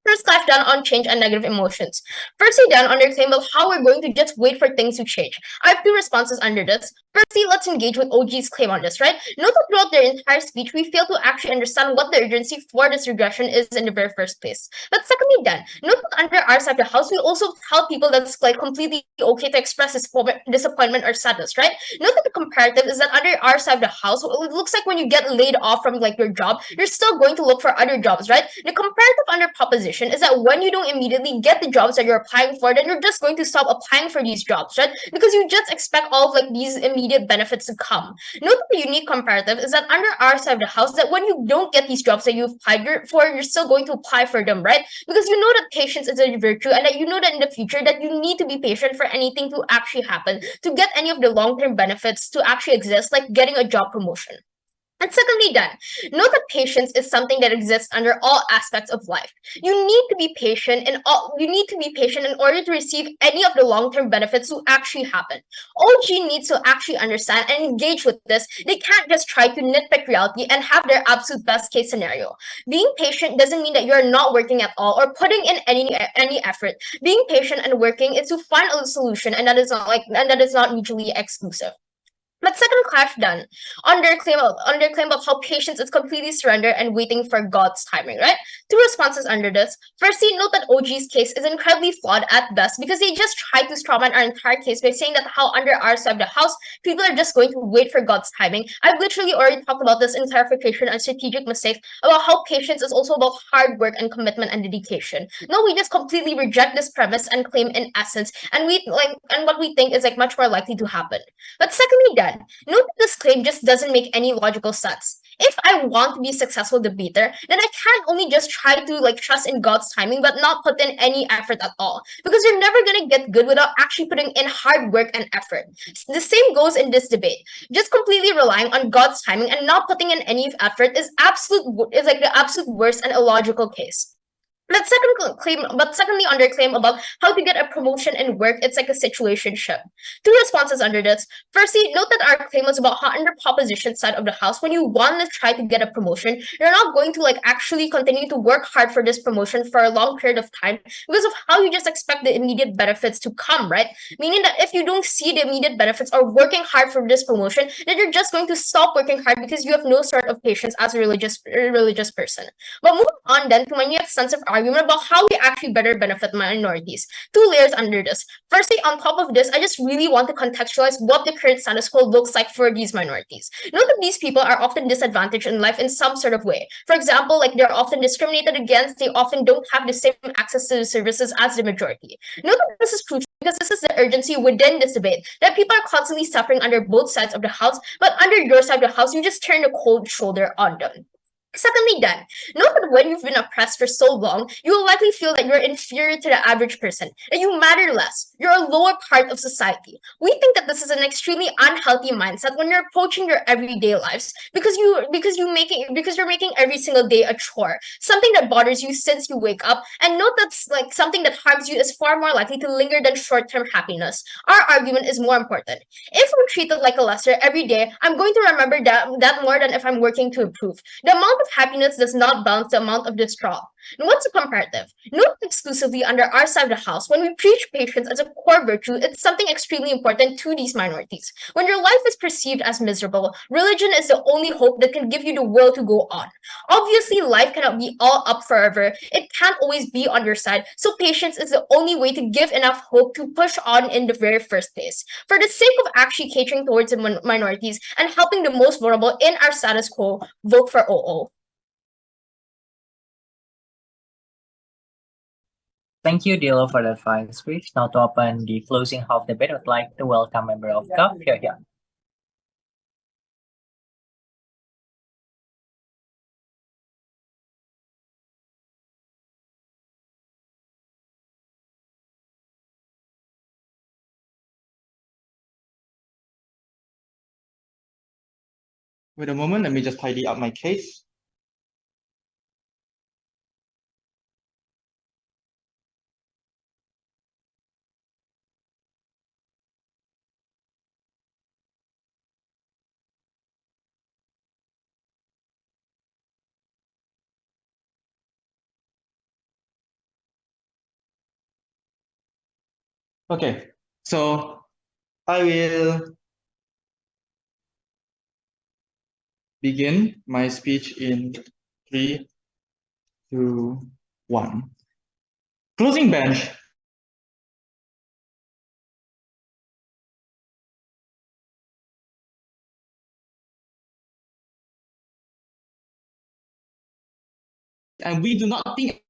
First clash done on change and negative emotions. Firstly done under claim of how we're going to just wait for things to change. I have 2 responses under this. Firstly, let's engage with OG's claim on this, right? Note that throughout their entire speech, we fail to actually understand what the urgency for this regression is in the very first place. But secondly done, note that under our side of the house, we also tell people that's like completely okay to express disappointment or sadness, right? Note that the comparative is that under our side of the house, it looks like when you get laid off from like your job, you're still going to look for other jobs, right? The comparative under proposition is that when you don't immediately get the jobs that you're applying for, then you're just going to stop applying for these jobs, right? Because you just expect all of like these immediate benefits to come. Note that the unique comparative is that under our side of the house, that when you don't get these jobs that you've applied for, you're still going to apply for them, right? Because you know that patience is a virtue and that you know that in the future that you need to be patient for anything to actually happen, to get any of the long-term benefits to actually exist, like getting a job promotion. And secondly done, note that patience is something that exists under all aspects of life. You need to be patient in order to receive any of the long-term benefits to actually happen. OG needs to actually understand and engage with this. They can't just try to nitpick reality and have their absolute best case scenario. Being patient doesn't mean that you're not working at all or putting in any effort. Being patient and working is to find a solution, and that is not mutually exclusive. But second clash done under claim of how patience is completely surrender and waiting for God's timing, right? 2 responses under this. Firstly, note that OG's case is incredibly flawed at best because they just tried to strawman our entire case by saying that how under our side of the house, people are just going to wait for God's timing. I've literally already talked about this in clarification and strategic mistakes about how patience is also about hard work and commitment and dedication. No, we just completely reject this premise and claim in essence, and what we think is like much more likely to happen. But secondly, note that this claim just doesn't make any logical sense. If I want to be a successful debater, then I can't only just try to trust in God's timing but not put in any effort at all. Because you're never gonna get good without actually putting in hard work and effort. The same goes in this debate. Just completely relying on God's timing and not putting in any effort is like the absolute worst and illogical case. But secondly, under claim about how to get a promotion in work, it's like a situationship. 2 responses under this. Firstly, note that our claim was about how under proposition side of the house, when you want to try to get a promotion, you're not going to actually continue to work hard for this promotion for a long period of time because of how you just expect the immediate benefits to come, right? Meaning that if you don't see the immediate benefits or working hard for this promotion, then you're just going to stop working hard because you have no sort of patience as a religious person. But moving on then to my new extensive argument about how we actually better benefit minorities. 2 layers under this. Firstly, on top of this, I just really want to contextualize what the current status quo looks like for these minorities. Note that these people are often disadvantaged in life in some sort of way. For example, they're often discriminated against, they often don't have the same access to the services as the majority. Note that this is crucial because this is the urgency within this debate, that people are constantly suffering under both sides of the house, but under your side of the house, you just turn a cold shoulder on them. Secondly, note that when you've been oppressed for so long, you will likely feel that you're inferior to the average person, and you matter less. You're a lower part of society. We think that this is an extremely unhealthy mindset when you're approaching your everyday lives because you're making every single day a chore, something that bothers you since you wake up. And note that's something that harms you is far more likely to linger than short-term happiness. Our argument is more important. If I'm treated like a lesser every day, I'm going to remember that more than if I'm working to improve. The amount of happiness does not balance the amount of distraught. Now, what's a comparative? Note exclusively under our side of the house, when we preach patience as a core virtue, it's something extremely important to these minorities. When your life is perceived as miserable, religion is the only hope that can give you the will to go on. Obviously, life cannot be all up forever. It can't always be on your side, so patience is the only way to give enough hope to push on in the very first place. For the sake of actually catering towards the minorities and helping the most vulnerable in our status quo, vote for OO. Thank you, Dilo, for that fine speech. Now to open the closing half debate, I'd like to welcome member of CUP. Here. Wait a moment, let me just tidy up my case. Okay, so I will begin my speech in 3, 2, 1. Closing bench. And we do not think,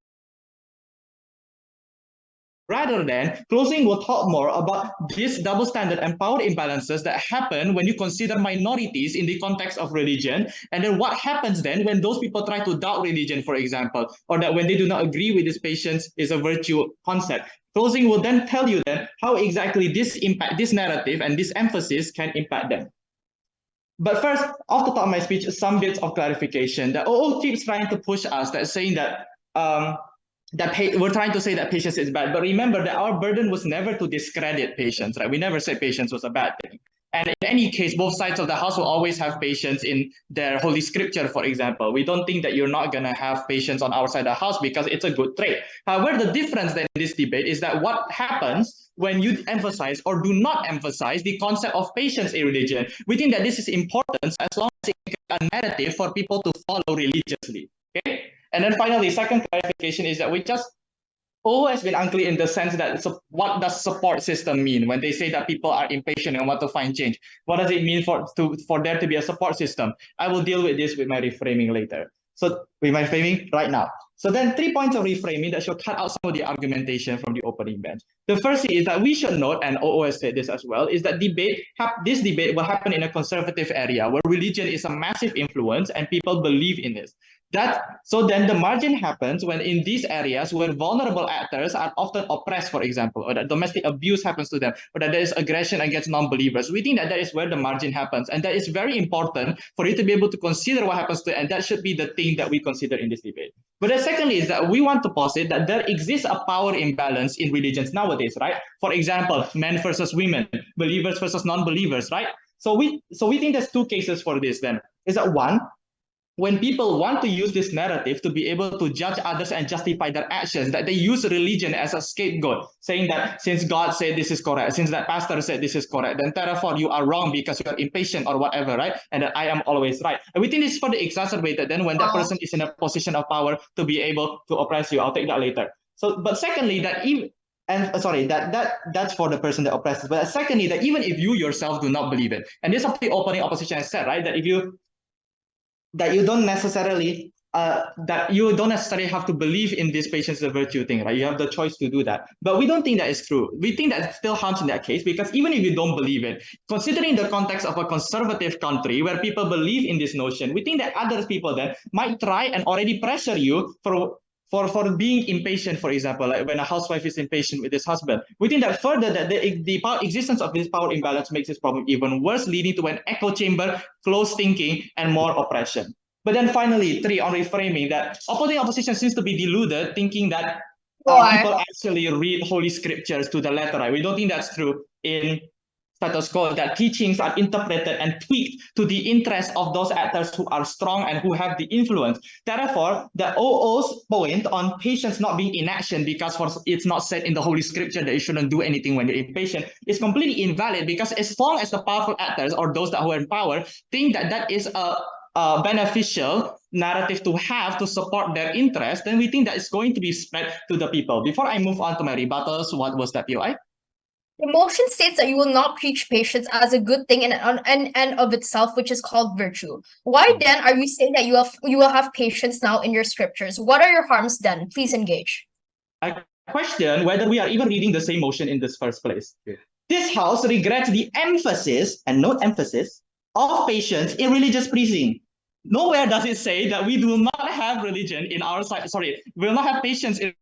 rather than closing will talk more about this double standard and power imbalances that happen when you consider minorities in the context of religion, and then what happens then when those people try to doubt religion, for example, or that when they do not agree with these patients is a virtue concept. Closing will then tell you then how exactly this narrative and this emphasis can impact them. But first, off the top of my speech, some bits of clarification. The OO keeps trying to push us, that saying that we're trying to say that patience is bad. But remember that our burden was never to discredit patience, right? We never said patience was a bad thing. And in any case, both sides of the house will always have patience in their holy scripture, for example. We don't think that you're not going to have patience on our side of the house because it's a good trait. However, the difference then in this debate is that what happens when you emphasize or do not emphasize the concept of patience in religion. We think that this is important as long as it's a narrative for people to follow religiously. Okay? And then finally, second clarification is that we just always been unclear in the sense that what does support system mean when they say that people are impatient and want to find change? What does it mean for there to be a support system? I will deal with this with my reframing later. So with my framing right now. So then 3 points of reframing that should cut out some of the argumentation from the opening bench. The first is that we should note, and OO has said this as well, is that this debate will happen in a conservative area where religion is a massive influence and people believe in this. So then the margin happens when in these areas where vulnerable actors are often oppressed, for example, or that domestic abuse happens to them, or that there is aggression against non-believers. We think that that is where the margin happens. And that is very important for you to be able to consider what happens to it. And that should be the thing that we consider in this debate. But then secondly is that we want to posit that there exists a power imbalance in religions nowadays, right? For example, men versus women, believers versus non-believers, right? So we think there's two cases for this then. Is that one, when people want to use this narrative to be able to judge others and justify their actions, that they use religion as a scapegoat, saying that since God said this is correct, since that pastor said this is correct, then therefore you are wrong because you are impatient or whatever, right? And that I am always right. And we think this is further exacerbated then when that person is in a position of power to be able to oppress you. I'll take that later. So, but secondly, that's for the person that oppresses. But secondly, that even if you yourself do not believe it, and this is what the opening opposition has said, right? That you don't necessarily have to believe in this patience is a virtue thing, right? You have the choice to do that. But we don't think that is true. We think that it still harms in that case, because even if you don't believe it, considering the context of a conservative country where people believe in this notion, we think that other people then might try and already pressure you for being impatient, for example, like when a housewife is impatient with his husband. We think that further that the existence of this power imbalance makes this problem even worse, leading to an echo chamber, closed thinking, and more oppression. But then finally, 3, on reframing, that opposition seems to be deluded, thinking that people actually read holy scriptures to the letter, right? We don't think that's true in status quo, that teachings are interpreted and tweaked to the interest of those actors who are strong and who have the influence. Therefore, the OO's point on patience not being inaction because it's not said in the Holy Scripture that you shouldn't do anything when you're impatient is completely invalid, because as long as the powerful actors or those that who are in power think that that is a beneficial narrative to have to support their interest, then we think that it's going to be spread to the people. Before I move on to my rebuttals, what was that, POI? The motion states that you will not preach patience as a good thing in and of itself, which is called virtue. Why then are you saying that you will have patience now in your scriptures? What are your harms then? Please engage. I question whether we are even reading the same motion in this first place. This house regrets the emphasis, and note emphasis, of patience in religious preaching. Nowhere does it say that we do not have religion in our side. Sorry, we will not have patience in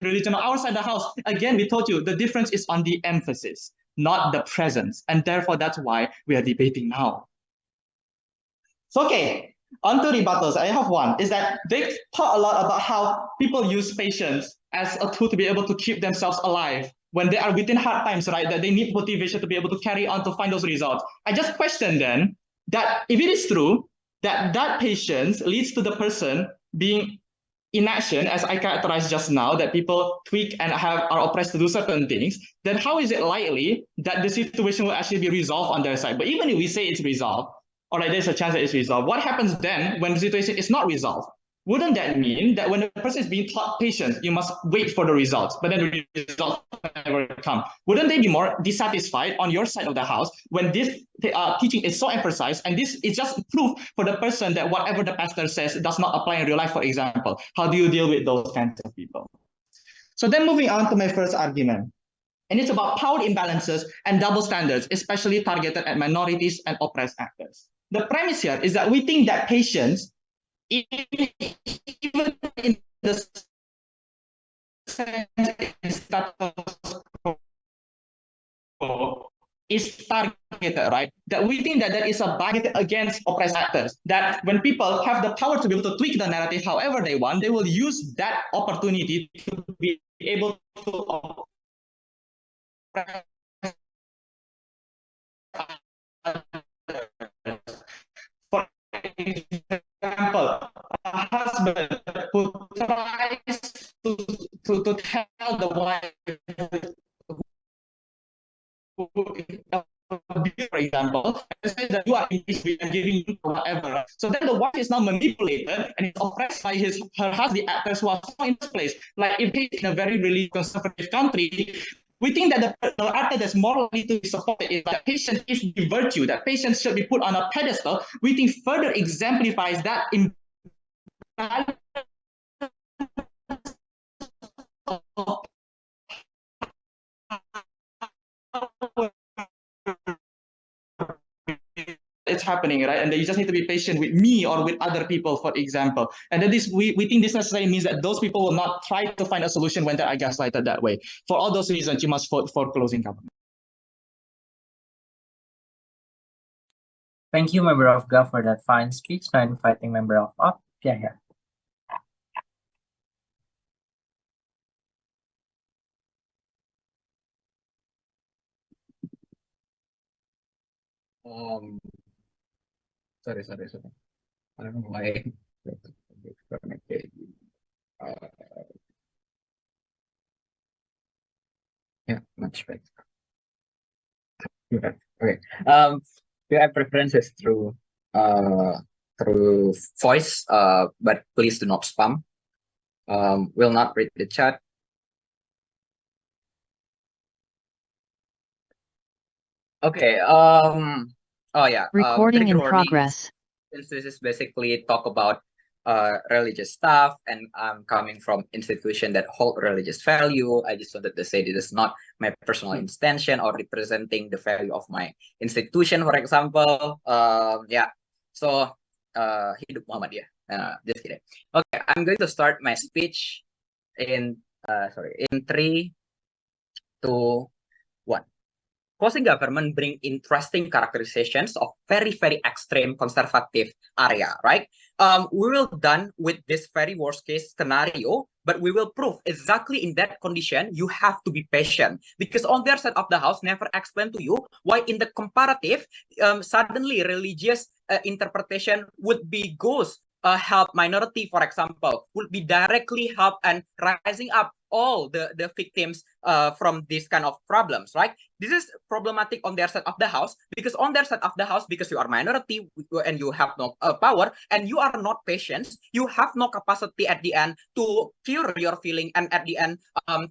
religion on our side of the house. Again, we told you the difference is on the emphasis, not the presence. And therefore, that's why we are debating now. So, okay, on to rebuttals. I have one, is that they talk a lot about how people use patience as a tool to be able to keep themselves alive when they are within hard times, right? That they need motivation to be able to carry on to find those results. I just question then that if it is true that that patience leads to the person being inaction, as I characterized just now, that people tweak and are oppressed to do certain things, then how is it likely that the situation will actually be resolved on their side? But even if we say it's resolved, or like there's a chance that it's resolved, what happens then when the situation is not resolved? Wouldn't that mean that when a person is being taught patience, you must wait for the results, but then the results never come? Wouldn't they be more dissatisfied on your side of the house when this teaching is so emphasized, and this is just proof for the person that whatever the pastor says does not apply in real life, for example? How do you deal with those kinds of people? So then moving on to my first argument, and it's about power imbalances and double standards, especially targeted at minorities and oppressed actors. The premise here is that we think that patience, even in the sense is targeted, right? That we think that there is a target against oppressed actors. That when people have the power to be able to tweak the narrative however they want, they will use that opportunity to be able to oppress others. For example, a husband who tries to tell the wife, for example, says that you are engaged and giving you whatever. So then the wife is now manipulated and is oppressed by her husband, the actors who are in this place. Like if he's in a very really conservative country, we think that the actor that's more likely to be supported is that patience is the virtue, that patience should be put on a pedestal. We think further exemplifies that it's happening, right? And then you just need to be patient with me or with other people, for example. And then we think this necessarily means that those people will not try to find a solution when they are gaslighted that way. For all those reasons, you must vote for closing government. Thank you, Member of Gov, for that fine speech. Now inviting Member of Op. Yeah. Sorry. I don't know why. Yeah, much better. Okay. You have preferences through voice, but please do not spam. Will not read the chat. Okay. Oh yeah. Recording in progress. Since this is basically talk about religious stuff, and I'm coming from institution that hold religious value, I just wanted to say this is not my personal intention or representing the value of my institution, for example. Yeah. So hidup Muhammadiyah. Just kidding. Okay, I'm going to start my speech in 3, 2, 1. Closing government bring interesting characterizations of very, very extreme conservative area, right? We will done with this very worst case scenario, but we will prove exactly in that condition, you have to be patient, because on their side of the house never explain to you why in the comparative, suddenly religious interpretation would be goes help minority, for example, would be directly help and rising up all the victims from this kind of problems, right? This is problematic on their side of the house, because on their side of the house, because you are minority and you have no power and you are not patient, you have no capacity at the end to cure your feeling, and at the end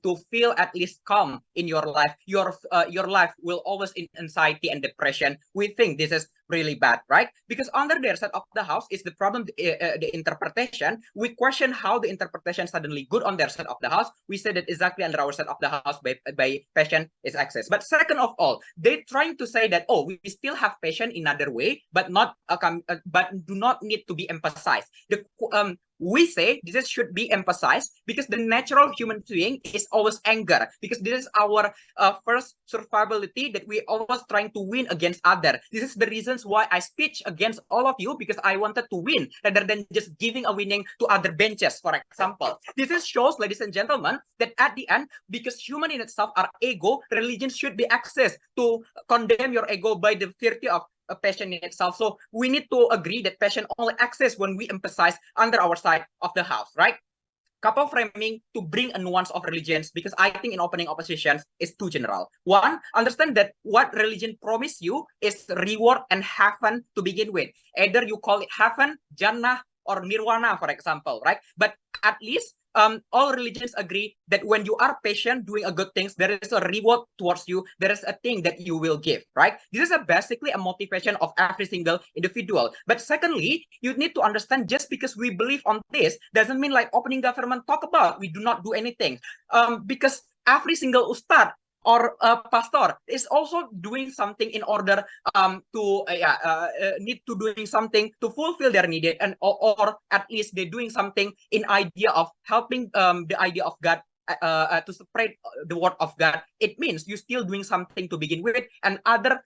to feel at least calm in your life. Your life will always in anxiety and depression. We think this is really bad, right? Because under their side of the house is the problem, the interpretation. We question how the interpretation suddenly good on their side of the house. We say that exactly under our side of the house by passion is access. But second of all, they trying to say that, oh, we still have passion in another way, but not but do not need to be emphasized. We say this should be emphasized because the natural human being is always anger, because this is our first survivability, that we always trying to win against other. This is the reasons why I speech against all of you, because I wanted to win rather than just giving a winning to other benches, for example. This is shows, ladies and gentlemen, that at the end, because human in itself are ego, religion should be access to condemn your ego by the virtue of a passion in itself. So we need to agree that passion only exists when we emphasize under our side of the house, right? Couple framing to bring a nuance of religions, because I think in opening oppositions is too general. One, understand that what religion promise you is reward and heaven to begin with. Either you call it heaven, Jannah, or Nirvana, for example, right? But at least all religions agree that when you are patient doing a good things, there is a reward towards you. There is a thing that you will give, right? This is basically a motivation of every single individual. But secondly, you need to understand, just because we believe on this doesn't mean like opening government talk about we do not do anything. Because every single ustad or pastor is also doing something in order need to doing something to fulfill their need, and or at least they're doing something in idea of helping the idea of God to spread the word of God. It means you still doing something to begin with, and other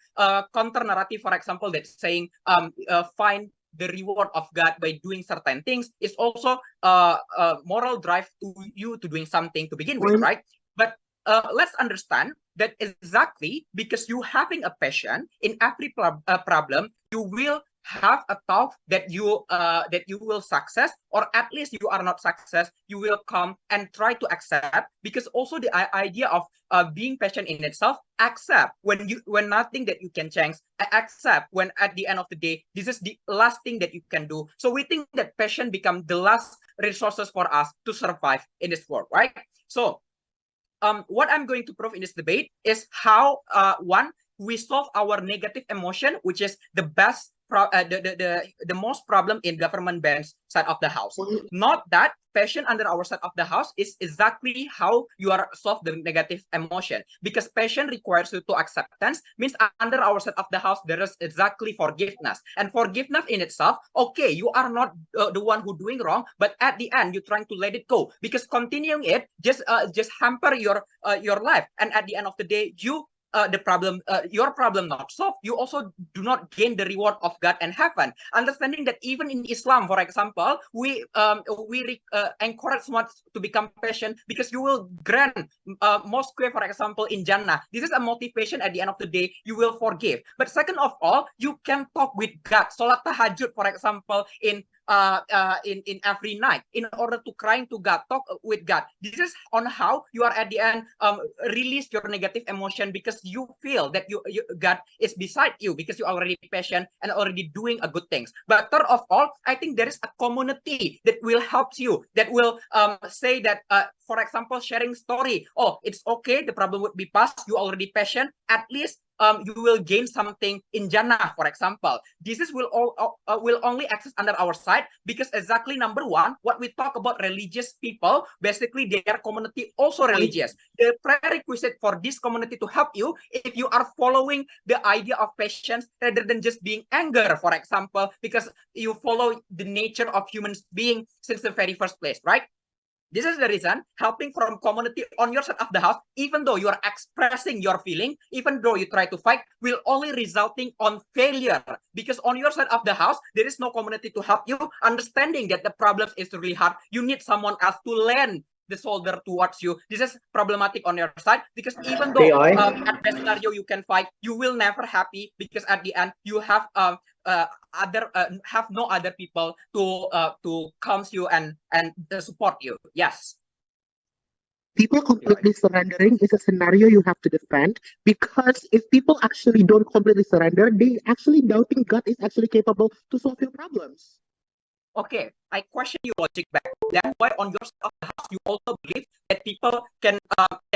counter narrative, for example, that's saying find the reward of God by doing certain things is also moral drive to you to doing something to begin with, right? But let's understand that exactly because you having a passion in every problem, you will have a thought that you will success, or at least you are not success. You will come and try to accept, because also the idea of being passion in itself, accept when nothing that you can change, accept when at the end of the day this is the last thing that you can do. So we think that passion become the last resources for us to survive in this world, right? So what I'm going to prove in this debate is how one, we solve our negative emotion, which is the best the most problem in government bench side of the house. Not that passion under our side of the house is exactly how you are solve the negative emotion, because passion requires you to acceptance, means under our side of the house there is exactly forgiveness, and forgiveness in itself, okay, you are not the one who doing wrong, but at the end you're trying to let it go, because continuing it just hamper your life, and at the end of the day you your problem not solved, you also do not gain the reward of God and heaven. Understanding that even in Islam, for example, we encourage someone to become patient, because you will grant mosque, for example, in Jannah. This is a motivation at the end of the day, you will forgive. But second of all, you can talk with God, salat tahajud, for example, in every night, in order to crying to God, talk with God. This is on how you are at the end release your negative emotion, because you feel that God is beside you, because you already patient and already doing a good things. But third of all, I think there is a community that will help you, that will say that for example, sharing story, oh, it's okay, the problem would be past, you already patient, at least you will gain something in Jannah, for example. This is will only access under our side, because exactly number one, what we talk about religious people, basically their community also religious. The prerequisite for this community to help you, if you are following the idea of patience rather than just being anger, for example, because you follow the nature of human being since the very first place, right? This is the reason helping from community on your side of the house, even though you are expressing your feeling, even though you try to fight, will only resulting on failure. Because on your side of the house, there is no community to help you. Understanding that the problem is really hard, you need someone else to lend the shoulder towards you. This is problematic on your side, because even though at best scenario you can fight, you will never happy, because at the end you have have no other people to comes you and support you. Yes. People completely surrendering is a scenario you have to defend, because if people actually don't completely surrender, they actually doubting God is actually capable to solve your problems. Okay, I question your logic back. Then why on your side of the house you also believe that people can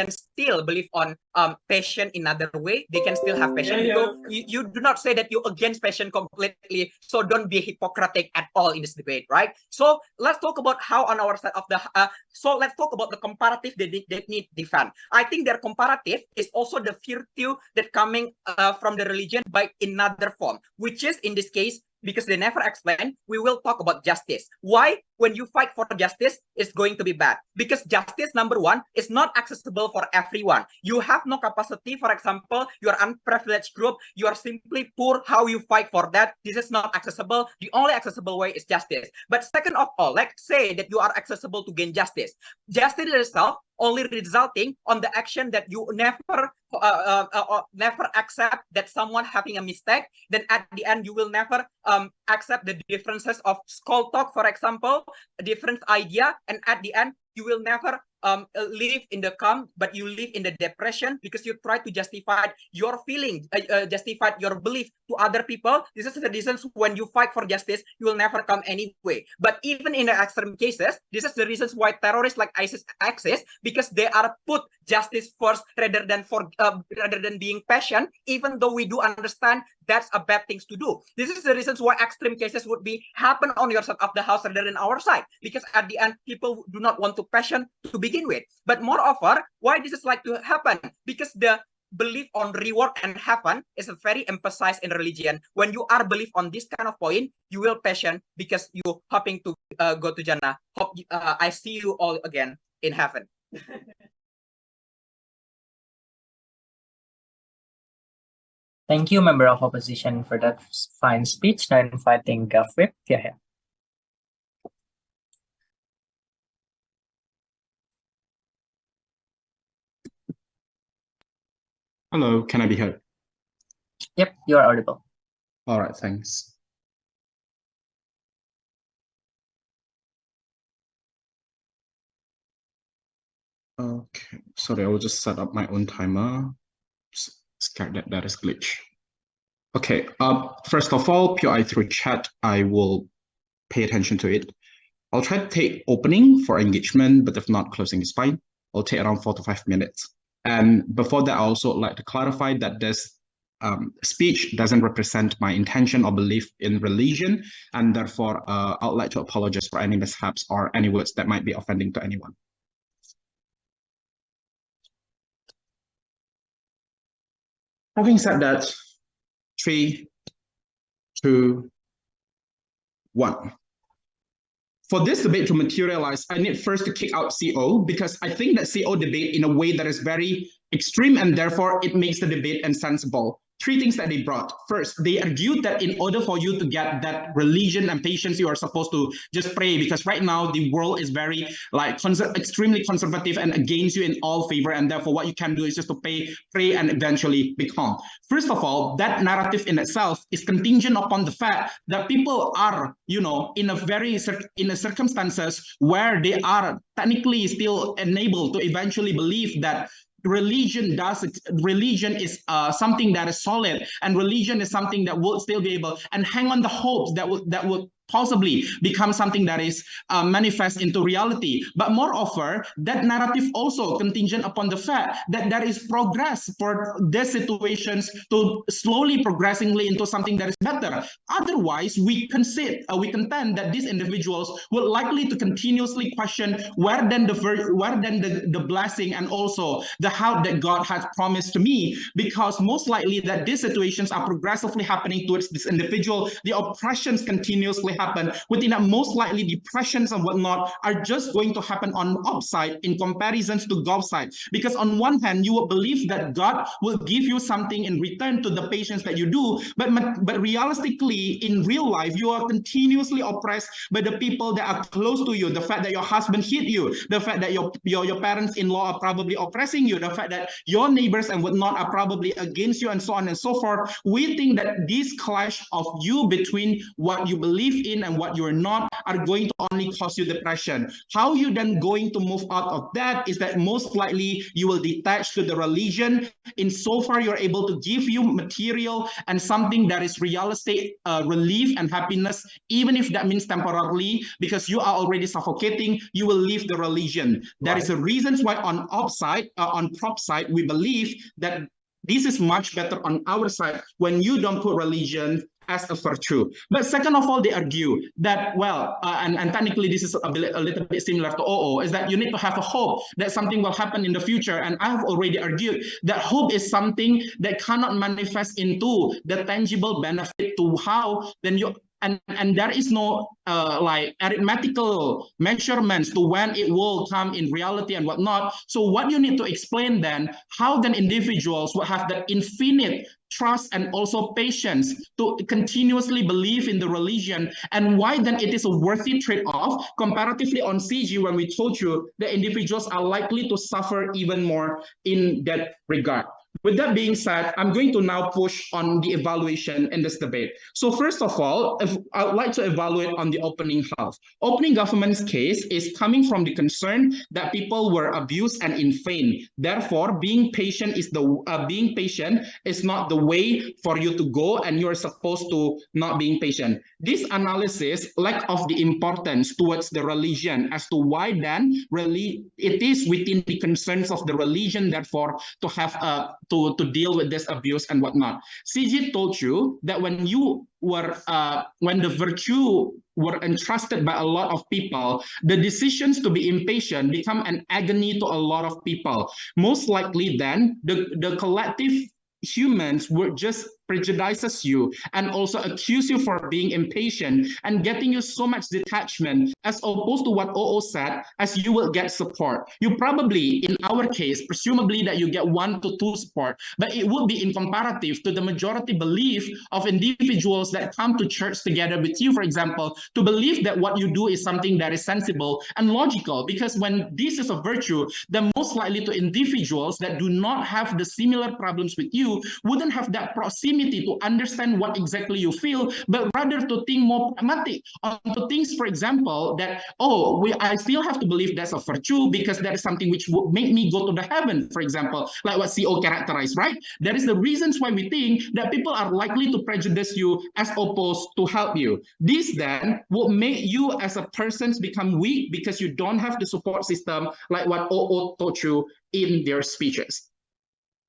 still believe on passion in another way? They can still have passion. You do not say that you against passion completely. So don't be hypocritic at all in this debate, right? So let's talk about how on our side of the so let's talk about the comparative that need defend. I think their comparative is also the virtue that coming from the religion by another form, which is in this case, because they never explain, we will talk about justice. Why? When you fight for justice, it's going to be bad. Because justice, number one, is not accessible for everyone. You have no capacity. For example, you are unprivileged group. You are simply poor. How you fight for that? This is not accessible. The only accessible way is justice. But second of all, let's say that you are accessible to gain justice. Justice itself only resulting on the action that you never accept that someone having a mistake, then at the end you will never accept the differences of skull talk, for example, a different idea, and at the end you will never live in the calm, but you live in the depression because you try to justify your feelings, justify your belief to other people. This is the reasons when you fight for justice, you will never come anyway. But even in the extreme cases, this is the reasons why terrorists like ISIS exist, because they are put justice first rather than being passion, even though we do understand that's a bad thing to do. This is the reasons why extreme cases would be happen on your side of the house rather than our side, because at the end people do not want to passion to begin with. But moreover, why this is like to happen? Because the belief on reward and heaven is very emphasized in religion. When you are believe on this kind of point, you will passion because you hoping to go to Jannah. Hope I see you all again in heaven. Thank you, member of opposition, for that fine speech. Now inviting Gafwip. Yeah. Hello, can I be heard? Yep, you are audible. All right, thanks. Okay, sorry, I will just set up my own timer. Scared that is glitch. Okay, first of all, POI through chat, I will pay attention to it. I'll try to take opening for engagement, but if not, closing is fine. I'll take around 4 to 5 minutes. And before that, I also like to clarify that this speech doesn't represent my intention or belief in religion, and therefore I'd like to apologize for any mishaps or any words that might be offending to anyone. Having said that, 3, 2, 1. For this debate to materialize, I need first to kick out CO, because I think that CO debate in a way that is very extreme, and therefore it makes the debate insensible. 3 things that they brought. First, they argued that in order for you to get that religion and patience, you are supposed to just pray, because right now the world is very extremely conservative and against you in all favor, and therefore what you can do is just to pray and eventually be calm. First of all, that narrative in itself is contingent upon the fact that people are, in a circumstances where they are technically still enabled to eventually believe that religion is something that is solid, and religion is something that will still be able and hang on the hopes that would possibly become something that is manifest into reality. But moreover, that narrative also contingent upon the fact that there is progress for these situations to slowly progressingly into something that is better. Otherwise, we contend that these individuals will likely to continuously question where then the blessing and also the help that God has promised to me, because most likely that these situations are progressively happening towards this individual. The oppressions continuously happen within that, most likely depressions and whatnot are just going to happen on upside in comparisons to God's side. Because on one hand, you will believe that God will give you something in return to the patience that you do, but realistically, in real life, you are continuously oppressed by the people that are close to you. The fact that your husband hit you, the fact that your parents-in-law are probably oppressing you, the fact that your neighbors and whatnot are probably against you, and so on and so forth. We think that this clash of you between what you believe in and what you're not are going to only cause you depression. How you then going to move out of that is that most likely you will detach to the religion insofar you're able to give you material and something that is realistic relief and happiness, even if that means temporarily, because you are already suffocating, you will leave the religion. That is the reasons why on prop side, we believe that this is much better on our side when you don't put religion as a virtue. But second of all, they argue that, well, and technically this is a little bit similar to OO, is that you need to have a hope that something will happen in the future. And I have already argued that hope is something that cannot manifest into the tangible benefit to how then you and there is no like arithmetical measurements to when it will come in reality and whatnot. So what you need to explain then, how then individuals will have the infinite trust and also patience to continuously believe in the religion, and why then it is a worthy trade-off comparatively on CG when we told you that individuals are likely to suffer even more in that regard. With that being said, I'm going to now push on the evaluation in this debate. So first of all, I would like to evaluate on the opening half. Opening government's case is coming from the concern that people were abused and in pain. Therefore, being patient is not the way for you to go, and you're supposed to not being patient. This analysis lack of the importance towards the religion as to why then really it is within the concerns of the religion, therefore, to have to deal with this abuse and whatnot. CG told you that when you were when the virtue were entrusted by a lot of people, the decisions to be impatient become an agony to a lot of people. Most likely then the collective humans would just prejudices you and also accuse you for being impatient and getting you so much detachment, as opposed to what OO said, as you will get support. You probably, in our case, presumably that you get 1 to 2 support, but it would be in comparative to the majority belief of individuals that come to church together with you, for example, to believe that what you do is something that is sensible and logical, because when this is a virtue, then most likely to individuals that do not have the similar problems with you wouldn't have that proximity to understand what exactly you feel, but rather to think more pragmatic onto things, for example, that, I still have to believe that's a virtue because that is something which would make me go to the heaven, for example, like what CO characterized, right? That is the reasons why we think that people are likely to prejudice you as opposed to help you. This then will make you as a person become weak because you don't have the support system like what OO taught you in their speeches.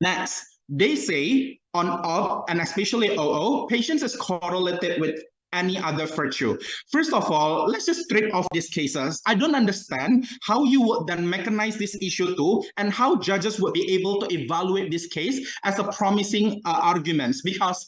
Next, they say on OP and especially OO, patience is correlated with any other virtue. First of all, let's just strip off these cases. I don't understand how you would then mechanize this issue too, and how judges would be able to evaluate this case as a promising arguments, because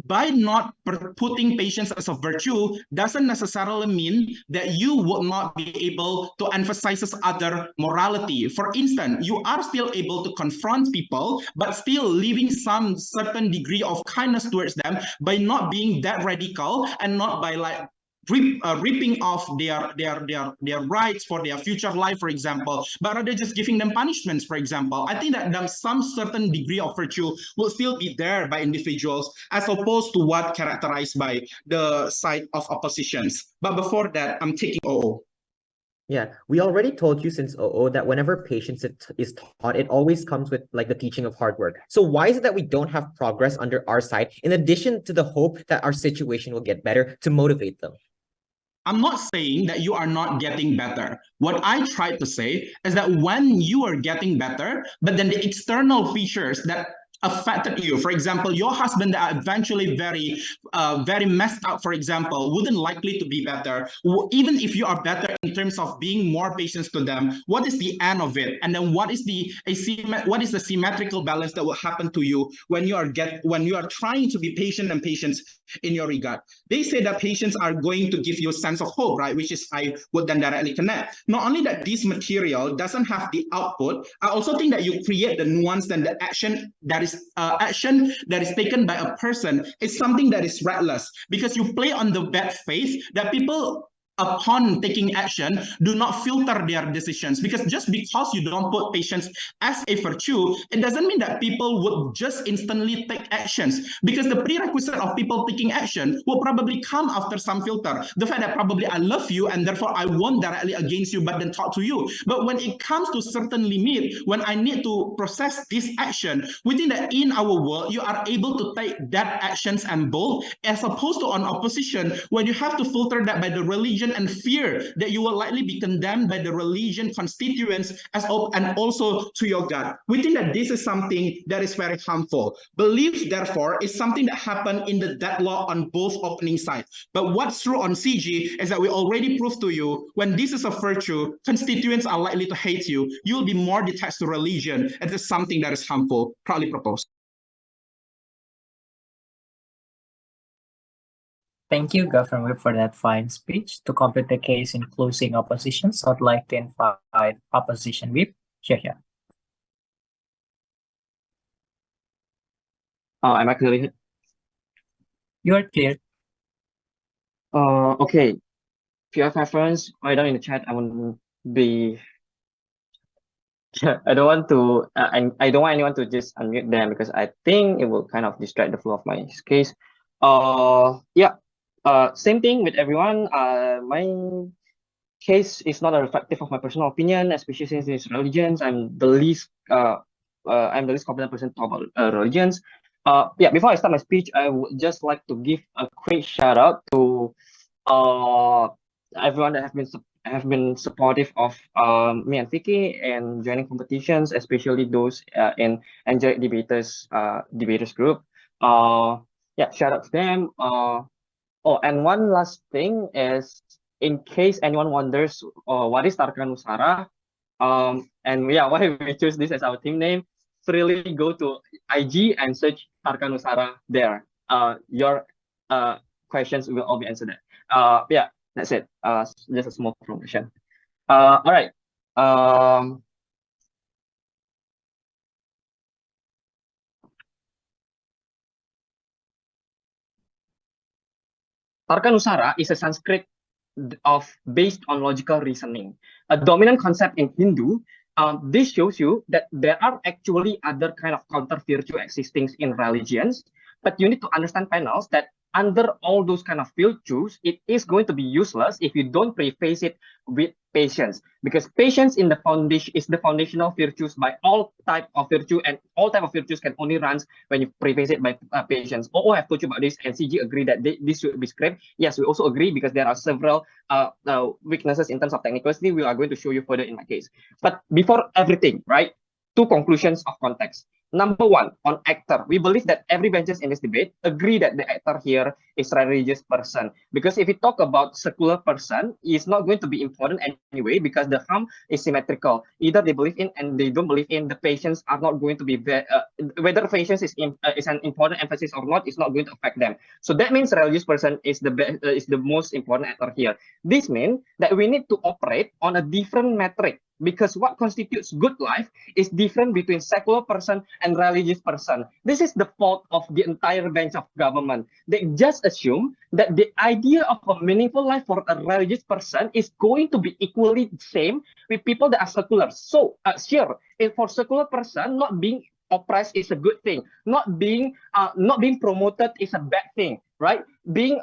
by not putting patience as a virtue doesn't necessarily mean that you would not be able to emphasize other morality. For instance, you are still able to confront people, but still leaving some certain degree of kindness towards them by not being that radical and not by like ripping off their rights for their future life, for example, but rather just giving them punishments, for example. I think that some certain degree of virtue will still be there by individuals as opposed to what characterized by the side of oppositions. But before that, I'm taking OO. Yeah, we already told you since OO that whenever patience is taught, it always comes with like the teaching of hard work. So why is it that we don't have progress under our side, in addition to the hope that our situation will get better to motivate them? I'm not saying that you are not getting better. What I tried to say is that when you are getting better, but then the external features that affected you, for example, your husband that are eventually very messed up, for example, wouldn't likely to be better. Even if you are better in terms of being more patient to them, what is the end of it? And then what is the symmetrical balance that will happen to you when you are trying to be patient and patient in your regard? They say that patients are going to give you a sense of hope, right? Which is I would then directly connect. Not only that this material doesn't have the output, I also think that you create the nuance and the action that is taken by a person is something that is reckless, because you play on the bad faith that people upon taking action, do not filter their decisions, because just because you don't put patience as a virtue, it doesn't mean that people would just instantly take actions, because the prerequisite of people taking action will probably come after some filter. The fact that probably I love you and therefore I won't directly against you but then talk to you. But when it comes to certain limit, when I need to process this action, we think that in our world you are able to take that actions and bold, as opposed to on opposition when you have to filter that by the religion and fear that you will likely be condemned by the religion constituents and also to your God. We think that this is something that is very harmful. Belief, therefore, is something that happened in the deadlock on both opening sides. But what's true on CG is that we already proved to you when this is a virtue, constituents are likely to hate you. You'll be more detached to religion. It is something that is harmful. Proudly proposed. Thank you, Governor Whip, for that fine speech. To complete the case in closing oppositions, I'd like to invite Opposition Whip, Shahya. Am I clearly heard? You are clear. Okay. If you have preference, write down in the chat. I won't be. I don't want to. I don't want anyone to just unmute them because I think it will kind of distract the flow of my case. Yeah. Same thing with everyone. My case is not a reflective of my personal opinion, especially since it's religions. I'm the least competent person to talk about religions. Yeah. Before I start my speech, I would just like to give a quick shout out to everyone that have been supportive of me and Vicky and joining competitions, especially those in Angelic debaters group. Yeah, shout out to them. Oh, and one last thing is, in case anyone wonders what is Tarka Nusara, and yeah, why we choose this as our team name, freely go to IG and search Tarka Nusara there. Your questions will all be answered there. Yeah, that's it. Just a small promotion. All right. Tarka Nusara is a Sanskrit based on logical reasoning, a dominant concept in Hindu. This shows you that there are actually other kind of counter virtue existing in religions, but you need to understand, panels, that under all those kind of virtues, it is going to be useless if you don't preface it with patience, because patience in the foundation is the foundational virtues by all type of virtue, and all type of virtues can only run when you preface it by patience. Oh, I have told you about this, and CG agree that this should be scrapped. Yes, we also agree because there are several weaknesses in terms of technicality. We are going to show you further in my case. But before everything, right, two conclusions of context. Number one, on actor, we believe that every benches in this debate agree that the actor here is a religious person. Because if we talk about secular person, it's not going to be important anyway, because the harm is symmetrical. Either they believe in and they don't believe in, the patients are not going to be, whether patience is an important emphasis or not, is not going to affect them. So that means religious person is the most important actor here. This means that we need to operate on a different metric, because what constitutes good life is different between secular person and religious person. This is the fault of the entire bench of government. They just assume that the idea of a meaningful life for a religious person is going to be equally the same with people that are secular. So, sure, for secular person, not being oppressed is a good thing. Not being promoted is a bad thing, right? Being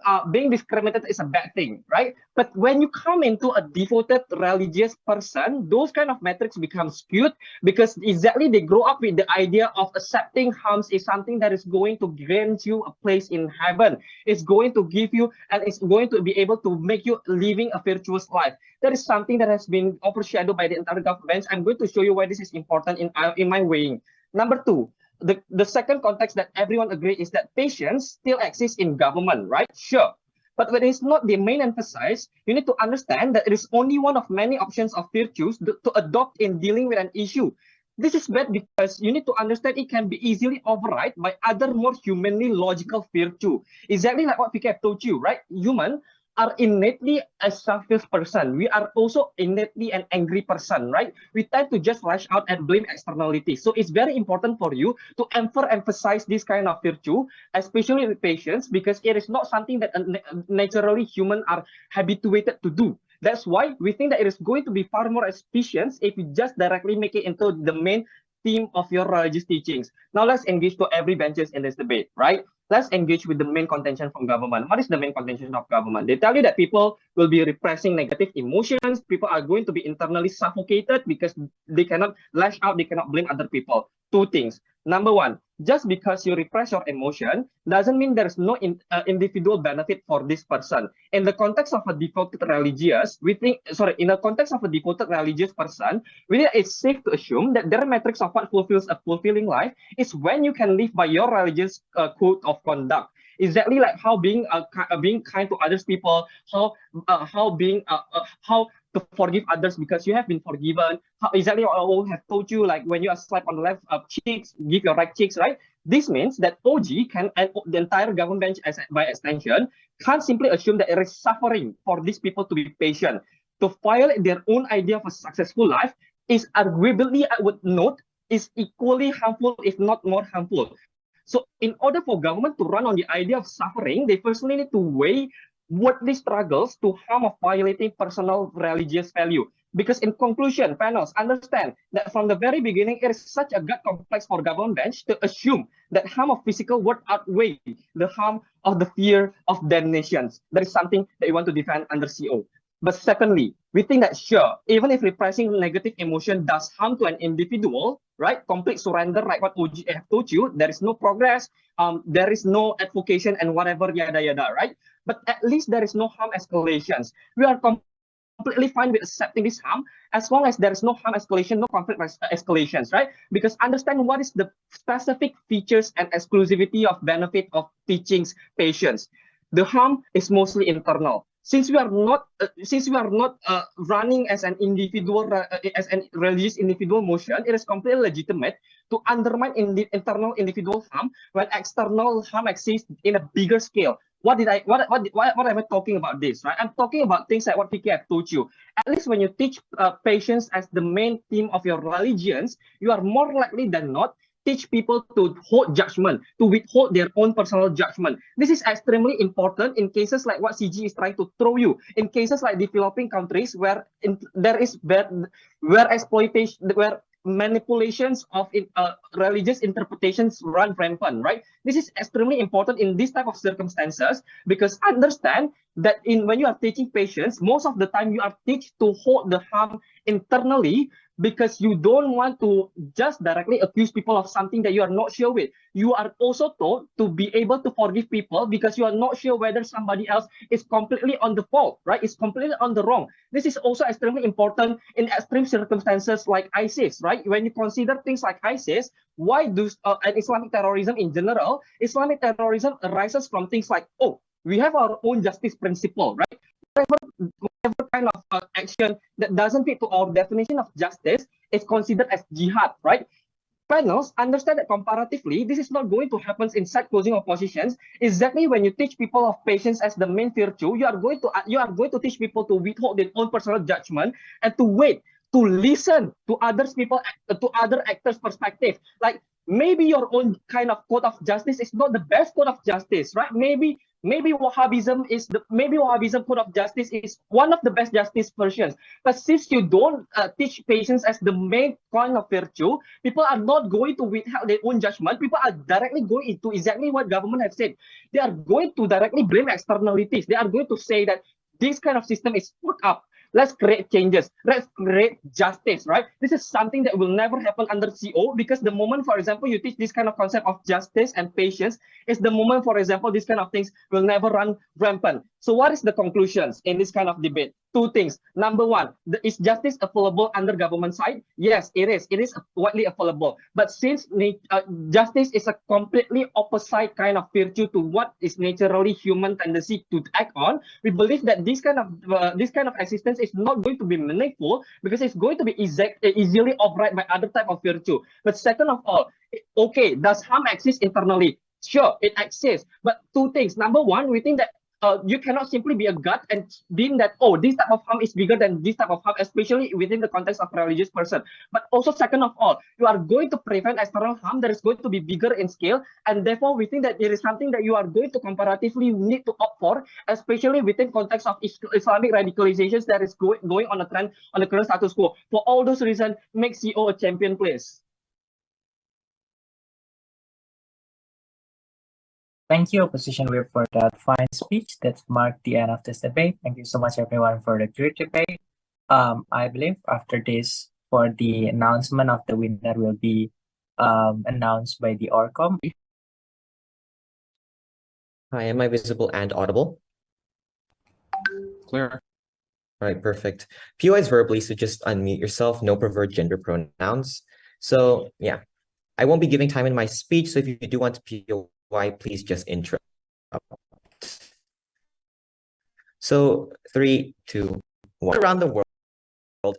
discriminated is a bad thing, right? But when you come into a devoted religious person, those kind of metrics become skewed, because exactly they grow up with the idea of accepting harms is something that is going to grant you a place in heaven. It's going to give you, and it's going to be able to make you living a virtuous life. That is something that has been overshadowed by the entire government. I'm going to show you why this is important in my weighing. Number two, the second context that everyone agrees is that patience still exists in government, right? Sure. But when it's not the main emphasis, you need to understand that it is only one of many options of virtues to adopt in dealing with an issue. This is bad because you need to understand it can be easily override by other more humanly logical virtue. Exactly like what Vicky have told you, right? Human, are innately a selfish person. We are also innately an angry person, right? We tend to just lash out and blame externalities. So it's very important for you to emphasize this kind of virtue, especially with patients, because it is not something that naturally humans are habituated to do. That's why we think that it is going to be far more efficient if you just directly make it into the main theme of your religious teachings. Now let's engage to every benches in this debate, right? Let's engage with the main contention from government. What is the main contention of government? They tell you that people will be repressing negative emotions. People are going to be internally suffocated because they cannot lash out, they cannot blame other people. Two things. Number one, just because you repress your emotion doesn't mean there's no individual benefit for this person. In the context of a devoted religious, in the context of a devoted religious person, it's safe to assume that their metrics of what fulfills a fulfilling life is when you can live by your religious code of conduct. Exactly like how being kind to others people, how to forgive others because you have been forgiven. Exactly what I will have told you, like when you are slapped on the left cheeks, give your right cheeks, right? This means that OG can, and the entire government bench by extension, can't simply assume that there is suffering for these people to be patient. To violate their own idea of a successful life is arguably, I would note, is equally harmful, if not more harmful. So in order for government to run on the idea of suffering, they firstly need to weigh worldly struggles to harm of violating personal religious value. Because in conclusion, panels understand that from the very beginning, it is such a gut complex for government bench to assume that harm of physical would outweigh the harm of the fear of damnations. That is something that we want to defend under CO. But secondly, we think that sure, even if repressing negative emotion does harm to an individual, right? Complete surrender, like what OG have told you, there is no progress, there is no advocation and whatever, yada yada, right? But at least there is no harm escalations. We are completely fine with accepting this harm as long as there is no harm escalation, no conflict escalations, right? Because understand what is the specific features and exclusivity of benefit of teachings patients. The harm is mostly internal. Since we are not running as an individual, as an religious individual motion, it is completely legitimate to undermine internal individual harm when external harm exists in a bigger scale. What am I talking about this, right? I'm talking about things like what Vicky have told you. At least when you teach patients as the main theme of your religions, you are more likely than not teach people to hold judgment, to withhold their own personal judgment. This is extremely important in cases like what CG is trying to throw you. In cases like developing countries where manipulations of religious interpretations run rampant, right? This is extremely important in this type of circumstances because understand that when you are teaching patients, most of the time you are teach to hold the harm internally because you don't want to just directly accuse people of something that you are not sure with. You are also told to be able to forgive people because you are not sure whether somebody else is completely on the fault, right? Is completely on the wrong. This is also extremely important in extreme circumstances like ISIS, right? When you consider things like ISIS, why do and Islamic terrorism in general, Islamic terrorism arises from things like, oh, we have our own justice principle, right? Whatever kind of action that doesn't fit to our definition of justice is considered as jihad, right? Panels understand that comparatively, this is not going to happen in side closing oppositions. Exactly when you teach people of patience as the main virtue, you are going to teach people to withhold their own personal judgment and to wait, to listen to other actors' perspective. Like maybe your own kind of code of justice is not the best code of justice, right? Maybe Wahhabism code of justice is one of the best justice versions. But since you don't teach patience as the main kind of virtue, people are not going to withhold their own judgment. People are directly going into exactly what government have said. They are going to directly blame externalities. They are going to say that this kind of system is fucked up. Let's create changes. Let's create justice, right? This is something that will never happen under CO because the moment, for example, you teach this kind of concept of justice and patience is the moment, for example, these kind of things will never run rampant. So what is the conclusions in this kind of debate? Two things. Number one, is justice available under government side? Yes, it is. It is widely available. But since justice is a completely opposite kind of virtue to what is naturally human tendency to act on, we believe that this kind of existence is not going to be meaningful because it's going to be easily override by other type of virtue. But second of all, okay, does harm exist internally? Sure, it exists. But two things. Number one, we think that you cannot simply be a god and deem that, oh, this type of harm is bigger than this type of harm, especially within the context of religious person. But also, second of all, you are going to prevent external harm that is going to be bigger in scale, and therefore we think that it is something that you are going to comparatively need to opt for, especially within context of Islamic radicalizations that is going on a trend on the current status quo. For all those reasons, make CO a champion place. Thank you, Opposition Whip, for that fine speech that marked the end of this debate. Thank you so much, everyone, for the great debate. I believe after this, for the announcement of the winner will be announced by the ORCOM. Hi, am I visible and audible? Clear. All right, perfect. POIs verbally, so just unmute yourself. No preferred gender pronouns. So yeah, I won't be giving time in my speech. So if you do want to POI, please just interrupt. So 3, 2, 1. Around the world,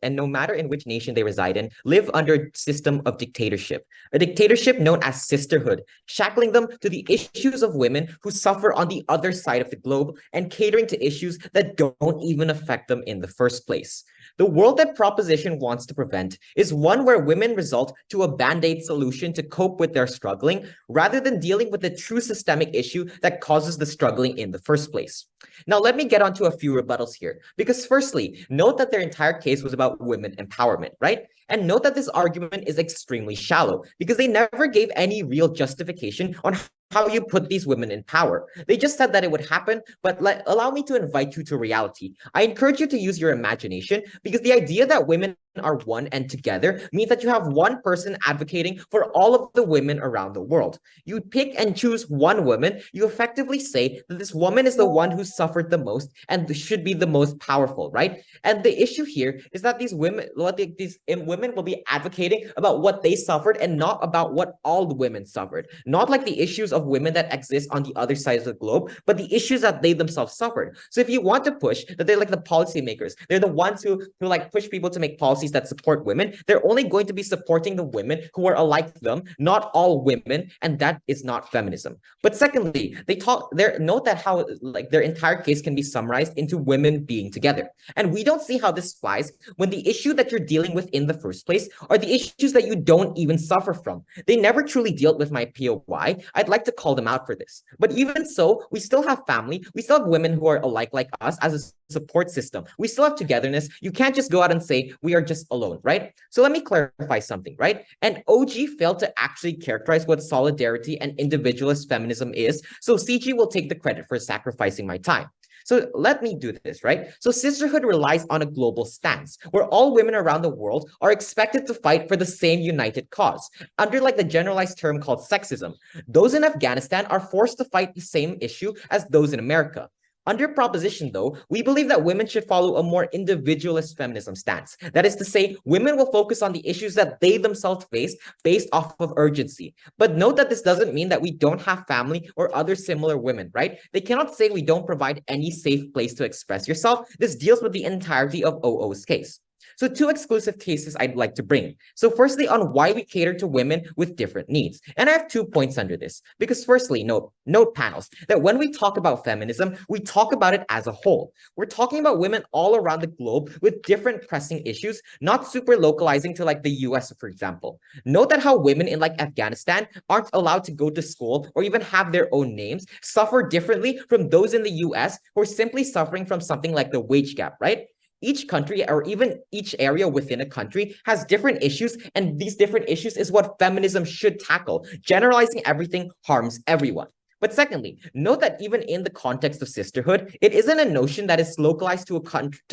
and no matter in which nation they reside in, live under a system of dictatorship, a dictatorship known as sisterhood, shackling them to the issues of women who suffer on the other side of the globe and catering to issues that don't even affect them in the first place. The world that Proposition wants to prevent is one where women result to a band-aid solution to cope with their struggling, rather than dealing with the true systemic issue that causes the struggling in the first place. Now, let me get onto a few rebuttals here, because firstly, note that their entire case was about women empowerment, right? And note that this argument is extremely shallow, because they never gave any real justification on how you put these women in power. They just said that it would happen, but allow me to invite you to reality. I encourage you to use your imagination, because the idea that women are one and together means that you have one person advocating for all of the women around the world. You pick and choose one woman, you effectively say that this woman is the one who suffered the most and should be the most powerful, right? And the issue here is that these women will be advocating about what they suffered and not about what all the women suffered. Not like the issues of women that exist on the other side of the globe, but the issues that they themselves suffered. So if you want to push that they're like the policymakers, they're the ones who like push people to make policies that support women, they're only going to be supporting the women who are alike them, not all women, and that is not feminism. But secondly, note that how like their entire case can be summarized into women being together. And we don't see how this flies when the issue that you're dealing with in the first place are the issues that you don't even suffer from. They never truly dealt with my POI. I'd like to call them out for this. But even so, we still have family. We still have women who are alike like us as a support system. We still have togetherness. You can't just go out and say we are just alone, right? So let me clarify something, right? And OG failed to actually characterize what solidarity and individualist feminism is. So CG will take the credit for sacrificing my time. So let me do this, right? So sisterhood relies on a global stance where all women around the world are expected to fight for the same united cause under like the generalized term called sexism. Those in Afghanistan are forced to fight the same issue as those in America. Under Proposition, though, we believe that women should follow a more individualist feminism stance. That is to say, women will focus on the issues that they themselves face based off of urgency. But note that this doesn't mean that we don't have family or other similar women, right? They cannot say we don't provide any safe place to express yourself. This deals with the entirety of OO's case. So 2 exclusive cases I'd like to bring. So firstly, on why we cater to women with different needs. And I have 2 points under this. Because firstly, note panels, that when we talk about feminism, we talk about it as a whole. We're talking about women all around the globe with different pressing issues, not super localizing to like the US, for example. Note that how women in like Afghanistan aren't allowed to go to school or even have their own names, suffer differently from those in the US who are simply suffering from something like the wage gap, right? Each country or even each area within a country has different issues, and these different issues is what feminism should tackle. Generalizing everything harms everyone. But secondly, note that even in the context of sisterhood, it isn't a notion that is localized to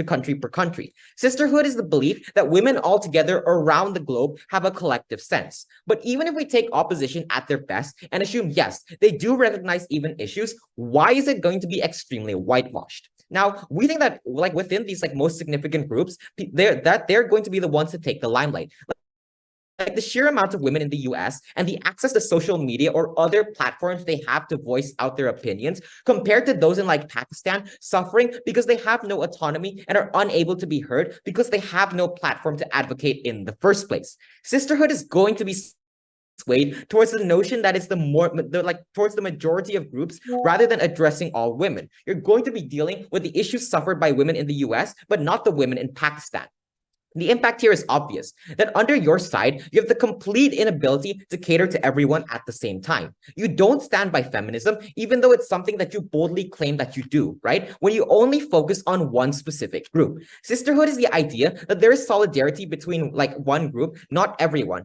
country per country. Sisterhood is the belief that women all together around the globe have a collective sense. But even if we take opposition at their best and assume, yes, they do recognize even issues, why is it going to be extremely whitewashed? Now, we think that like within these like most significant groups, they're going to be the ones to take the limelight. Like the sheer amount of women in the US and the access to social media or other platforms they have to voice out their opinions compared to those in like Pakistan suffering because they have no autonomy and are unable to be heard because they have no platform to advocate in the first place. Sisterhood is going to be swayed towards the notion that it's towards the majority of groups rather than addressing all women. You're going to be dealing with the issues suffered by women in the US, but not the women in Pakistan. The impact here is obvious, that under your side, you have the complete inability to cater to everyone at the same time. You don't stand by feminism, even though it's something that you boldly claim that you do, right? When you only focus on one specific group. Sisterhood is the idea that there is solidarity between one group, not everyone.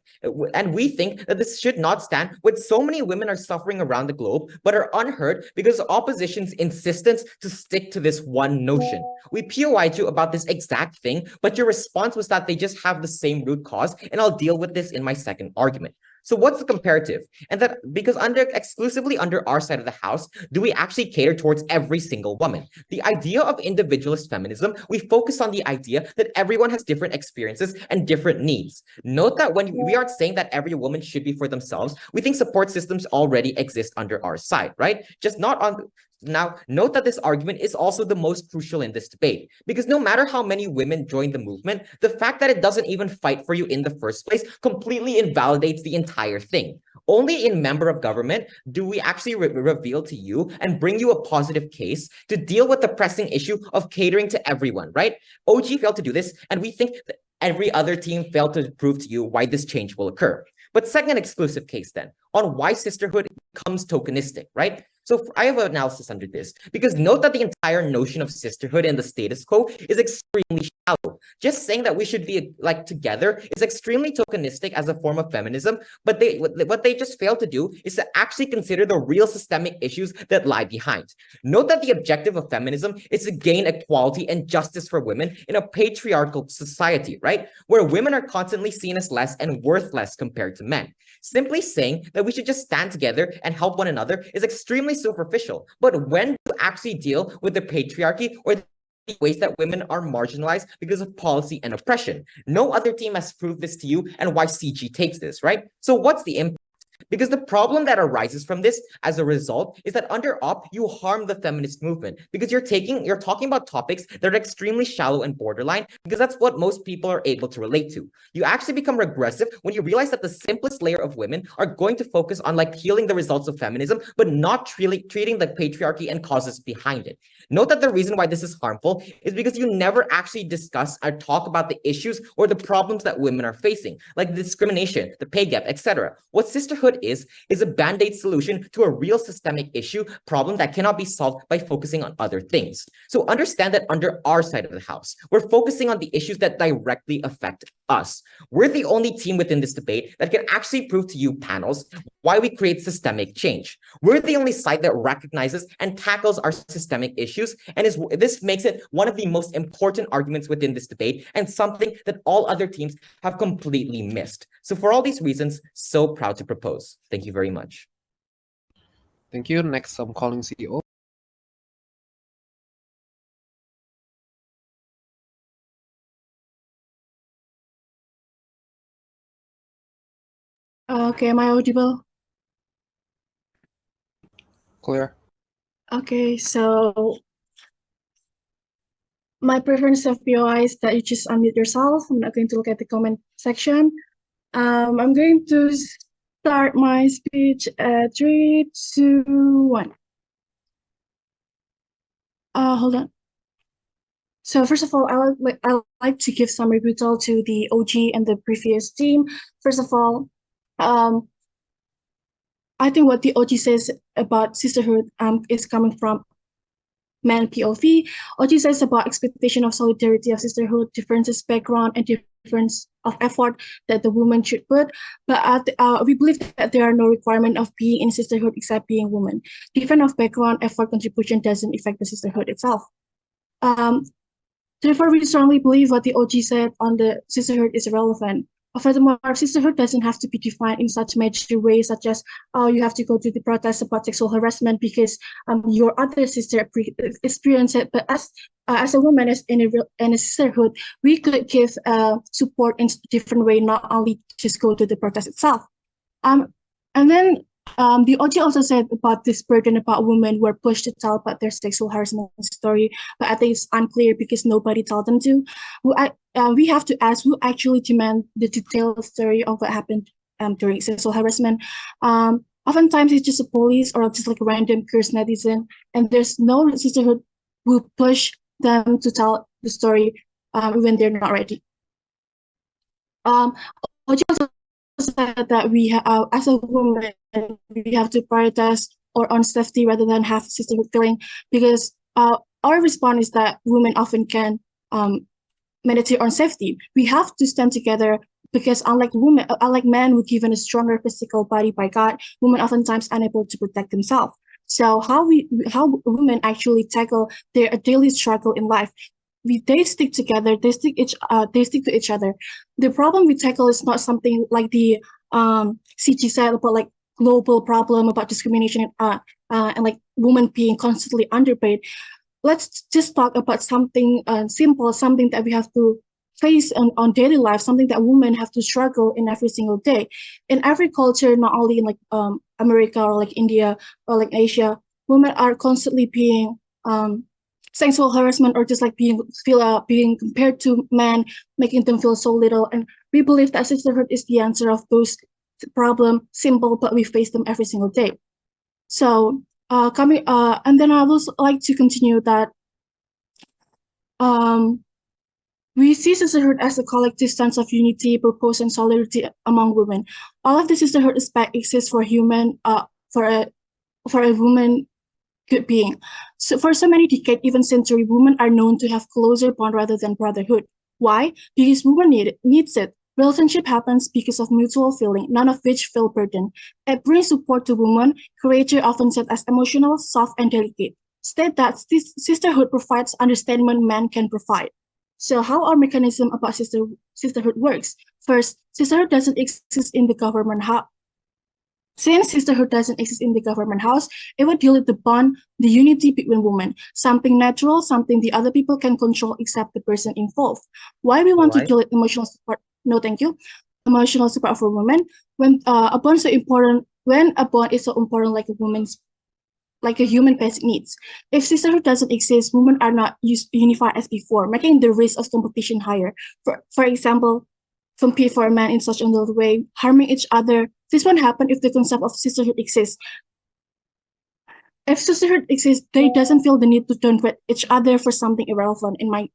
And we think that this should not stand when so many women are suffering around the globe, but are unheard because of opposition's insistence to stick to this one notion. We POI'd you about this exact thing, but your response was that they just have the same root cause, and I'll deal with this in my second argument. So what's the comparative? And that because exclusively under our side of the house, do we actually cater towards every single woman? The idea of individualist feminism, we focus on the idea that everyone has different experiences and different needs. Note that when we aren't saying that every woman should be for themselves, we think support systems already exist under our side, right? Just not on. Now, note that this argument is also the most crucial in this debate, because no matter how many women join the movement, the fact that it doesn't even fight for you in the first place completely invalidates the entire thing. Only in member of government do we actually reveal to you and bring you a positive case to deal with the pressing issue of catering to everyone, right? OG failed to do this, and we think that every other team failed to prove to you why this change will occur. But second exclusive case then, on why sisterhood becomes tokenistic, right? So I have an analysis under this, because note that the entire notion of sisterhood and the status quo is extremely shallow. Just saying that we should be together is extremely tokenistic as a form of feminism, but what they just fail to do is to actually consider the real systemic issues that lie behind. Note that the objective of feminism is to gain equality and justice for women in a patriarchal society, right? Where women are constantly seen as less and worth less compared to men. Simply saying that we should just stand together and help one another is extremely superficial. But when you actually deal with the patriarchy or the ways that women are marginalized because of policy and oppression, no other team has proved this to you, and why CG takes this, right? So what's the impact? Because the problem that arises from this as a result is that under op, you harm the feminist movement because you're talking about topics that are extremely shallow and borderline, because that's what most people are able to relate to. You actually become regressive when you realize that the simplest layer of women are going to focus on healing the results of feminism, but not treating the patriarchy and causes behind it. Note that the reason why this is harmful is because you never actually discuss or talk about the issues or the problems that women are facing, like the discrimination, the pay gap, etc. What sisterhood is a band-aid solution to a real systemic problem that cannot be solved by focusing on other things. So understand that under our side of the house, we're focusing on the issues that directly affect us. We're the only team within this debate that can actually prove to you, panels, why we create systemic change. We're the only side that recognizes and tackles our systemic issues, and this makes it one of the most important arguments within this debate, and something that all other teams have completely missed. So for all these reasons, so proud to propose. Thank you very much. Thank you. Next, I'm calling CEO. Okay, am I audible? Clear. Okay, so my preference of POI is that you just unmute yourself. I'm not going to look at the comment section. I'm going to start my speech at 3, 2, 1. Hold on. So first of all, I like to give some rebuttal to the OG and the previous team. First of all, I think what the OG says about sisterhood is coming from man POV. OG says about expectation of solidarity of sisterhood, differences background, and difference of effort that the woman should put. But we believe that there are no requirement of being in sisterhood except being woman. Difference of background, effort, contribution doesn't affect the sisterhood itself. Therefore, we strongly believe what the OG said on the sisterhood is irrelevant. Furthermore, sisterhood doesn't have to be defined in such major ways, such as, oh, you have to go to the protest about sexual harassment because your other sister experienced it. But as a woman, in a sisterhood, we could give support in a different way, not only just go to the protest itself. And then the OG also said about this burden about women who are pushed to tell about their sexual harassment story, but I think it's unclear because nobody told them to. We have to ask who actually demand the detailed story of what happened during sexual harassment. Oftentimes it's just a police or just like a random curious netizen, and there's no sisterhood who push them to tell the story when they're not ready. Oji also said that as a woman, we have to prioritize our own safety rather than have sisterhood feeling, because our response is that women often can meditate on safety. We have to stand together because unlike men who given a stronger physical body by God, women oftentimes unable to protect themselves. So how women actually tackle their daily struggle in life? They stick together. They stick to each other. The problem we tackle is not something like the CG said about like global problem about discrimination and like women being constantly underpaid. Let's just talk about something simple, something that we have to face on daily life, something that women have to struggle in every single day. In every culture, not only in like America or like India or like Asia, women are constantly being sexual harassment or just like being compared to men, making them feel so little. And we believe that sisterhood is the answer of those problems, simple, but we face them every single day. So and then I would like to continue that we see sisterhood as a collective sense of unity, purpose, and solidarity among women. All of the sisterhood aspect exists for a woman good being. So for so many decades, even centuries, women are known to have closer bond rather than brotherhood. Why? Because women needs it. Relationship happens because of mutual feeling, none of which feel burden. It brings support to women, creator often said as emotional, soft, and delicate. State that sisterhood provides understanding men can provide. So how our mechanism about sisterhood works? First, sisterhood doesn't exist in the government house. Since sisterhood doesn't exist in the government house, it would deal with the bond, the unity between women, something natural, something the other people can control except the person involved. Why we want to deal with emotional support? No, thank you. Emotional support for women. When a bond is so important like a woman's, like a human basic needs. If sisterhood doesn't exist, women are not unified as before, making the risk of competition higher. For example, compete for a man in such a little way, harming each other. This won't happen if the concept of sisterhood exists. If sisterhood exists, they doesn't feel the need to turn with each other for something irrelevant. In my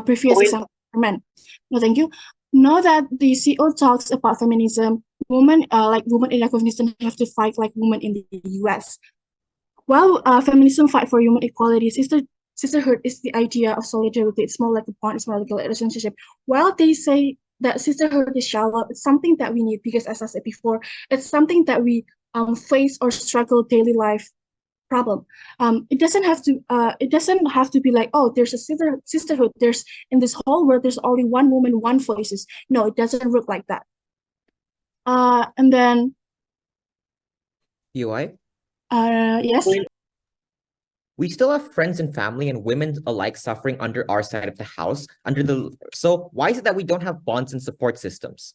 previous example for men. No, thank you. Now that the CEO talks about feminism, women in Afghanistan have to fight like women in the US. While feminism fight for human equality, sisterhood is the idea of solidarity. It's more like a bond, it's more like a relationship. While they say that sisterhood is shallow, it's something that we need because, as I said before, it's something that we face or struggle daily life problem. It doesn't have to be like, oh, there's a sisterhood. There's in this whole world, there's only one woman, one voices. No, it doesn't work like that. And then UI? Yes. We still have friends and family and women alike suffering under our side of the house. So why is it that we don't have bonds and support systems?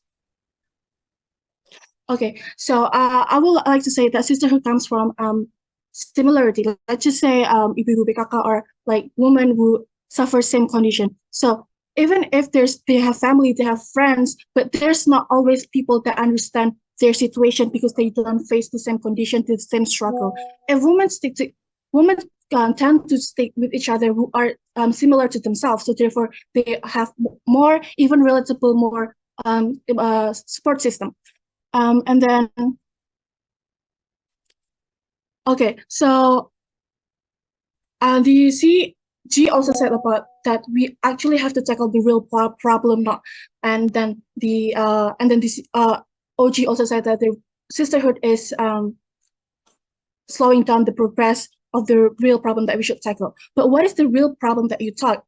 Okay, so I would like to say that sisterhood comes from similarity. Let's just say ibu BKK or like women who suffer same condition. So even if they have family, they have friends, but there's not always people that understand their situation because they don't face the same condition, the same struggle. If women tend to stick with each other who are similar to themselves, so therefore they have more, even relatable, more support system. And then, okay, so do you see? G also said about that we actually have to tackle the real problem, not, and then this OG also said that the sisterhood is slowing down the progress of the real problem that we should tackle. But what is the real problem that you're talking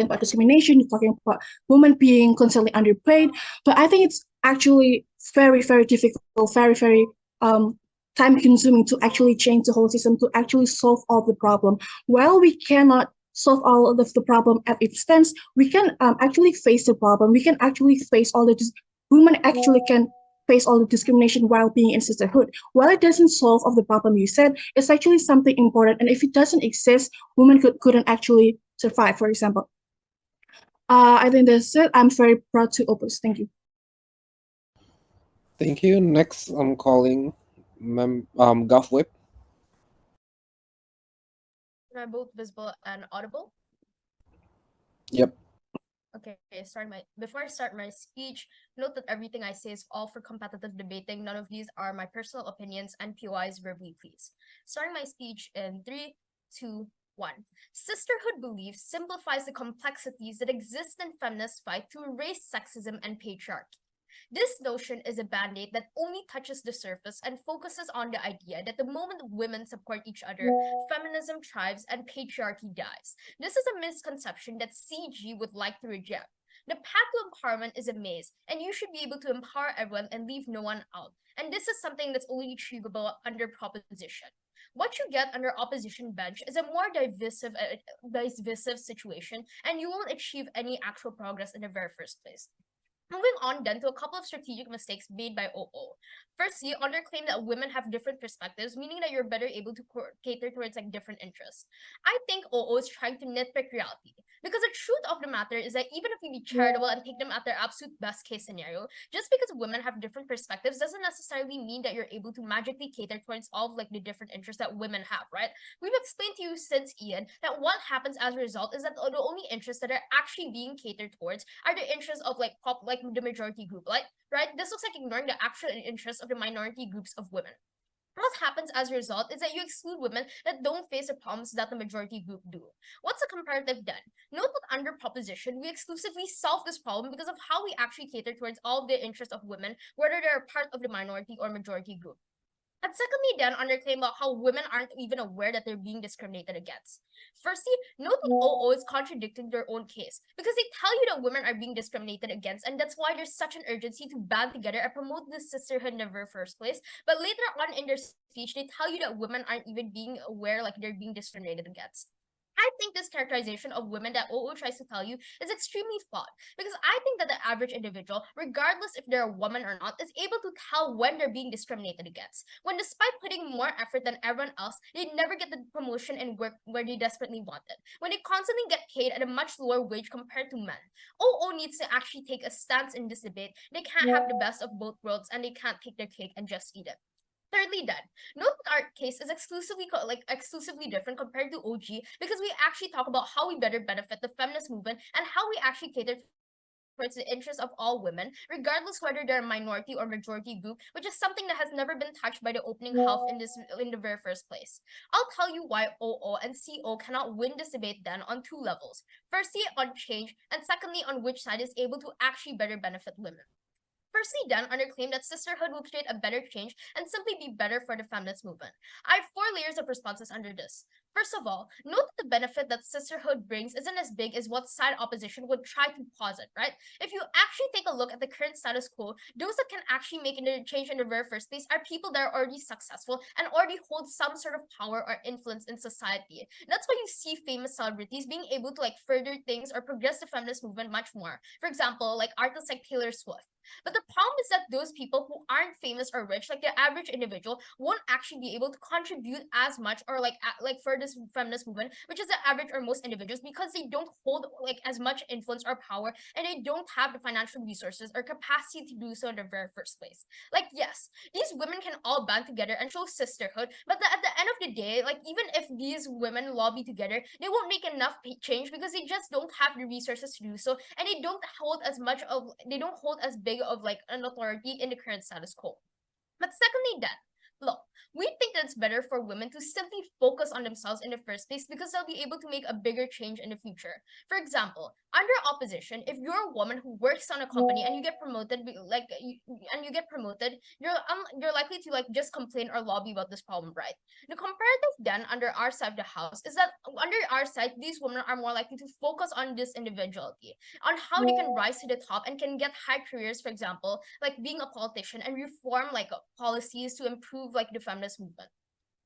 about discrimination, you're talking about women being constantly underpaid. But I think it's actually very, very difficult, very, very time consuming to actually change the whole system, to actually solve all the problem. While we cannot solve all of the problem at its stance, we can actually face the problem. We can actually face all the women actually can face all the discrimination while being in sisterhood. While it doesn't solve all the problem you said, it's actually something important. And if it doesn't exist, women couldn't actually survive, for example. I think that's it. I'm very proud to oppose. Thank you. Thank you. Next, I'm calling Gov Whip. Are both visible and audible? Yep. Okay, before I start my speech, note that everything I say is all for competitive debating. None of these are my personal opinions and POIs verbally, please. Starting my speech in 3, 2, 1. Sisterhood belief simplifies the complexities that exist in feminist fight to erase sexism and patriarchy. This notion is a band-aid that only touches the surface and focuses on the idea that the moment women support each other, feminism thrives and patriarchy dies. This is a misconception that CG would like to reject. The path to empowerment is a maze, and you should be able to empower everyone and leave no one out. And this is something that's only achievable under proposition. What you get under opposition bench is a more divisive situation, and you won't achieve any actual progress in the very first place. Moving on then to a couple of strategic mistakes made by OO. Firstly, under claim that women have different perspectives, meaning that you're better able to cater towards like different interests. I think OO is trying to nitpick reality. Because the truth of the matter is that even if we be charitable and take them at their absolute best case scenario, just because women have different perspectives doesn't necessarily mean that you're able to magically cater towards all of like the different interests that women have, right? We've explained to you since Ian that what happens as a result is that the only interests that are actually being catered towards are the interests of like the majority group, right? This looks like ignoring the actual interests of the minority groups of women. What happens as a result is that you exclude women that don't face the problems that the majority group do. What's the comparative then? Note that under proposition, we exclusively solve this problem because of how we actually cater towards all of the interests of women, whether they're part of the minority or majority group. And secondly, then, under claim about how women aren't even aware that they're being discriminated against. Firstly, note that OO is contradicting their own case because they tell you that women are being discriminated against, and that's why there's such an urgency to band together and promote this sisterhood in the very first place. But later on in their speech, they tell you that women aren't even being aware like they're being discriminated against. I think this characterization of women that OO tries to tell you is extremely flawed because I think that the average individual, regardless if they're a woman or not, is able to tell when they're being discriminated against. When despite putting more effort than everyone else, they never get the promotion and work where they desperately wanted. When they constantly get paid at a much lower wage compared to men. OO needs to actually take a stance in this debate. They can't have the best of both worlds and they can't take their cake and just eat it. Thirdly, then, note that our case is exclusively different compared to OG because we actually talk about how we better benefit the feminist movement and how we actually cater towards the interests of all women, regardless whether they're a minority or majority group, which is something that has never been touched by the opening half in the very first place. I'll tell you why OO and CO cannot win this debate then on two levels. Firstly, on change, and secondly, on which side is able to actually better benefit women. Firstly, then, under claim that sisterhood will create a better change and simply be better for the feminist movement. I have 4 layers of responses under this. First of all, note that the benefit that sisterhood brings isn't as big as what side opposition would try to posit, right? If you actually take a look at the current status quo, those that can actually make a change in the very first place are people that are already successful and already hold some sort of power or influence in society. That's why you see famous celebrities being able to like further things or progress the feminist movement much more. For example, like artists like Taylor Swift. But the problem is that those people who aren't famous or rich, like the average individual, won't actually be able to contribute as much or like for this feminist movement, which is the average or most individuals, because they don't hold like as much influence or power, and they don't have the financial resources or capacity to do so in the very first place. Like, yes, these women can all band together and show sisterhood, but at the end of the day, like even if these women lobby together, they won't make enough change because they just don't have the resources to do so, and they don't hold as big of like an authority in the current status quo. But secondly, then, look, we think that it's better for women to simply focus on themselves in the first place because they'll be able to make a bigger change in the future. For example, under opposition, if you're a woman who works on a company and you get promoted, you're likely to like just complain or lobby about this problem, right? The comparative then under our side of the house is that under our side, these women are more likely to focus on this individuality, on how they can rise to the top and can get high careers, for example, like being a politician and reform like policies to improve like the feminist movement.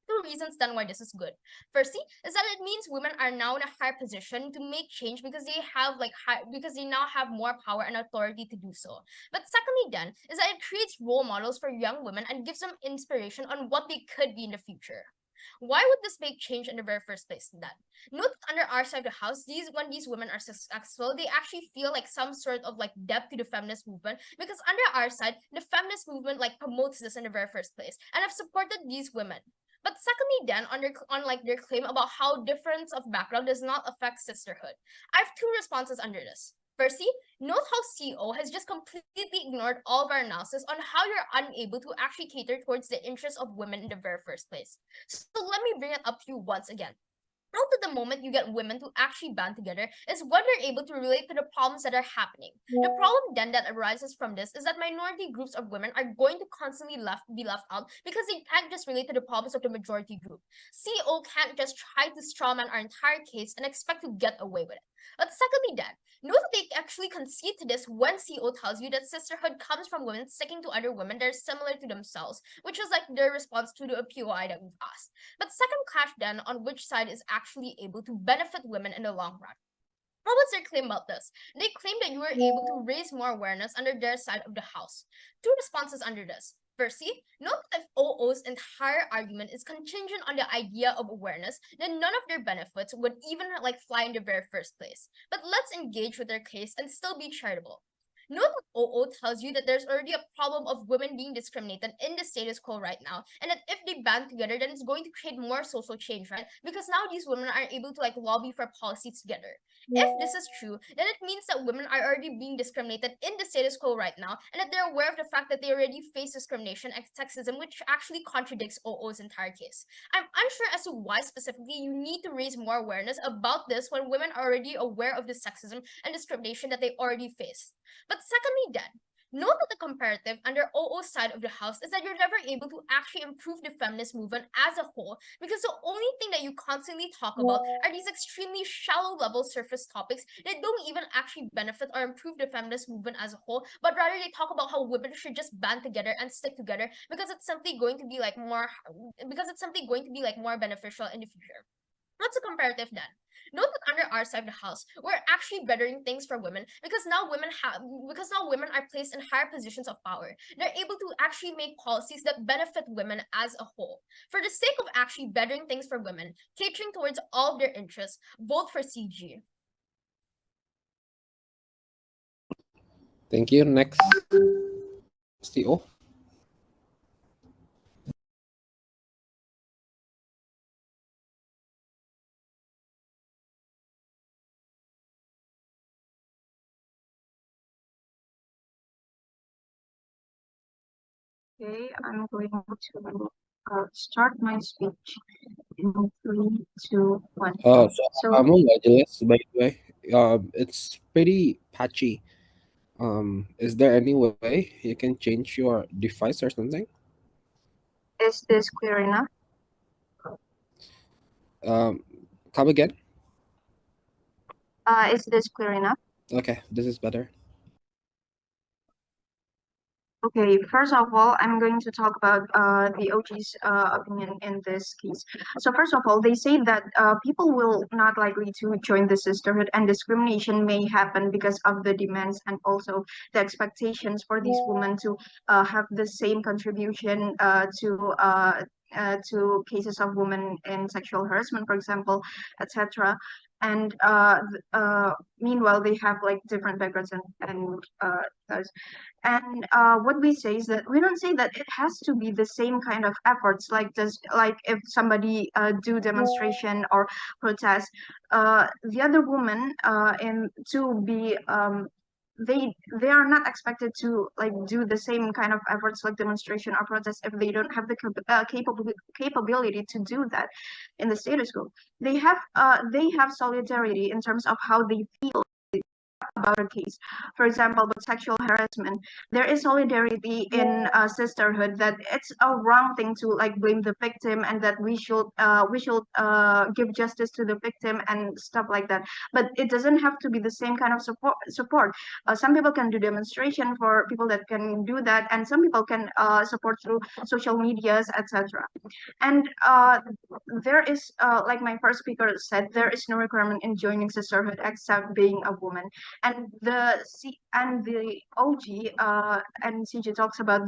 2 reasons then why this is good. Firstly, is that it means women are now in a higher position to make change because they now have more power and authority to do so. But secondly, then, is that it creates role models for young women and gives them inspiration on what they could be in the future. Why would this make change in the very first place then? Note that under our side of the house, when these women are successful, they actually feel like some sort of like debt to the feminist movement, because under our side, the feminist movement like promotes this in the very first place and have supported these women. But secondly, then, on like their claim about how difference of background does not affect sisterhood, I have two responses under this. Firstly, note how CO has just completely ignored all of our analysis on how you're unable to actually cater towards the interests of women in the very first place. So let me bring it up to you once again. Note that the moment you get women to actually band together is when they're able to relate to the problems that are happening. The problem then that arises from this is that minority groups of women are going to constantly be left out because they can't just relate to the problems of the majority group. CO can't just try to strawman our entire case and expect to get away with it. But secondly, then, note that they actually concede to this when CO tells you that sisterhood comes from women sticking to other women that are similar to themselves, which is like their response to the POI that we've asked. But second clash then on which side is actually able to benefit women in the long run. What was their claim about this? They claim that you were able to raise more awareness under their side of the house. Two responses under this. Firstly, note that if OO's entire argument is contingent on the idea of awareness, then none of their benefits would even like fly in the very first place. But let's engage with their case and still be charitable. Note that OO tells you that there's already a problem of women being discriminated in the status quo right now, and that if they band together, then it's going to create more social change, right? Because now these women are able to like lobby for policies together. If this is true, then it means that women are already being discriminated in the status quo right now, and that they're aware of the fact that they already face discrimination and sexism, which actually contradicts OO's entire case. I'm unsure as to why specifically you need to raise more awareness about this when women are already aware of the sexism and discrimination that they already face. But secondly, then, note that the comparative under OO's side of the house is that you're never able to actually improve the feminist movement as a whole, because the only thing that you constantly talk about are these extremely shallow level surface topics that don't even actually benefit or improve the feminist movement as a whole, but rather they talk about how women should just band together and stick together because it's simply going to be like more beneficial in the future. What's a comparative then? Note that under our side of the house, we're actually bettering things for women because now women are placed in higher positions of power. They're able to actually make policies that benefit women as a whole. For the sake of actually bettering things for women, catering towards all of their interests, vote for CG. Thank you. Next, CO. Okay, I'm going to start my speech in 3, 2, 1. So I'm on Legilis, by the way. It's pretty patchy. Is there any way you can change your device or something? Is this clear enough? Come again? Is this clear enough? Okay, this is better. Okay, first of all, I'm going to talk about the OG's opinion in this case. So first of all, they say that people will not likely to join the sisterhood, and discrimination may happen because of the demands and also the expectations for these women to have the same contribution to cases of women in sexual harassment, for example, etc. And meanwhile, they have like different backgrounds and what we say is that we don't say that it has to be the same kind of efforts, like if somebody do demonstration or protest, the other woman in to be they are not expected to like do the same kind of efforts like demonstration or protest if they don't have the capability to do that in the status quo. They have solidarity in terms of how they feel about a case. For example, with sexual harassment, there is solidarity in sisterhood that it's a wrong thing to like blame the victim and that we should give justice to the victim and stuff like that. But it doesn't have to be the same kind of support. Some people can do demonstration for people that can do that, and some people can support through social medias, etc. And there is, like my first speaker said, there is no requirement in joining sisterhood except being a woman. And the OG and CG talks about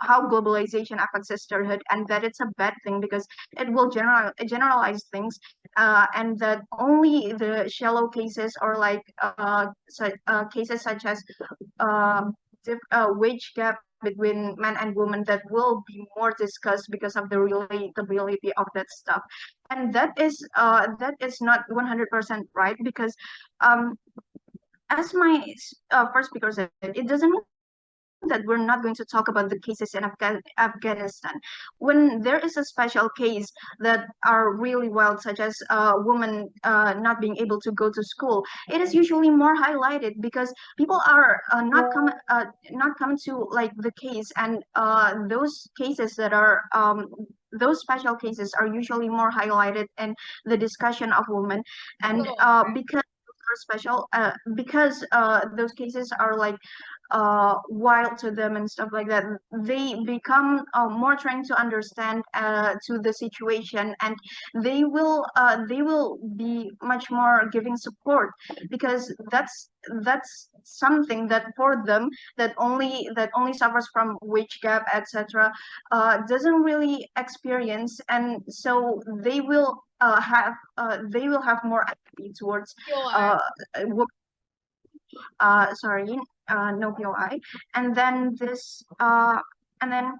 how globalization affects sisterhood, and that it's a bad thing because it will generalize things, and that only the shallow cases or like cases such as wage gap between men and women that will be more discussed because of the relatability of that stuff, and that is not 100% right because as my first speaker said, it doesn't mean that we're not going to talk about the cases in Afghanistan. When there is a special case that are really wild, such as women not being able to go to school, it is usually more highlighted because people are not come to like the case, and those cases that are those special cases are usually more highlighted in the discussion of women, and because are special because those cases are like wild to them and stuff like that, they become more trying to understand to the situation, and they will be much more giving support because that's something that for them that only suffers from wage gap, etc., doesn't really experience, and so they will have more empathy towards sorry, no POI, and then and then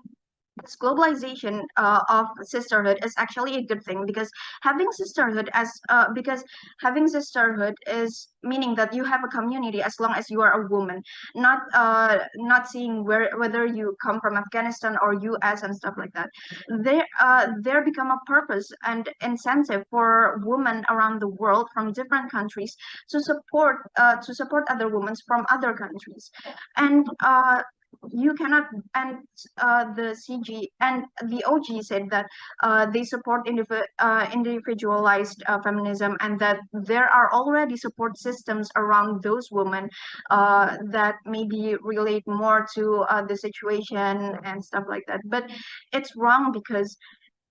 this globalization of sisterhood is actually a good thing because having sisterhood is meaning that you have a community as long as you are a woman, not seeing whether you come from Afghanistan or US and stuff like that. There become a purpose and incentive for women around the world from different countries to support other women from other countries, and you cannot, and the CG and the OG said that they support individualized feminism, and that there are already support systems around those women that maybe relate more to the situation and stuff like that. But it's wrong because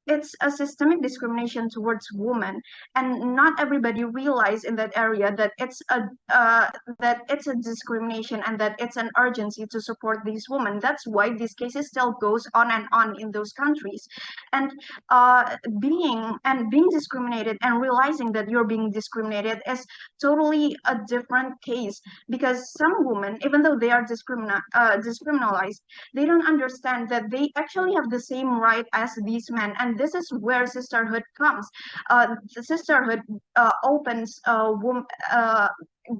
it's a systemic discrimination towards women, and not everybody realize in that area that it's a discrimination and that it's an urgency to support these women. That's why these cases still goes on and on in those countries, and being discriminated and realizing that you're being discriminated is totally a different case, because some women, even though they are discriminalized, they don't understand that they actually have the same right as these men, and this is where sisterhood comes. The sisterhood opens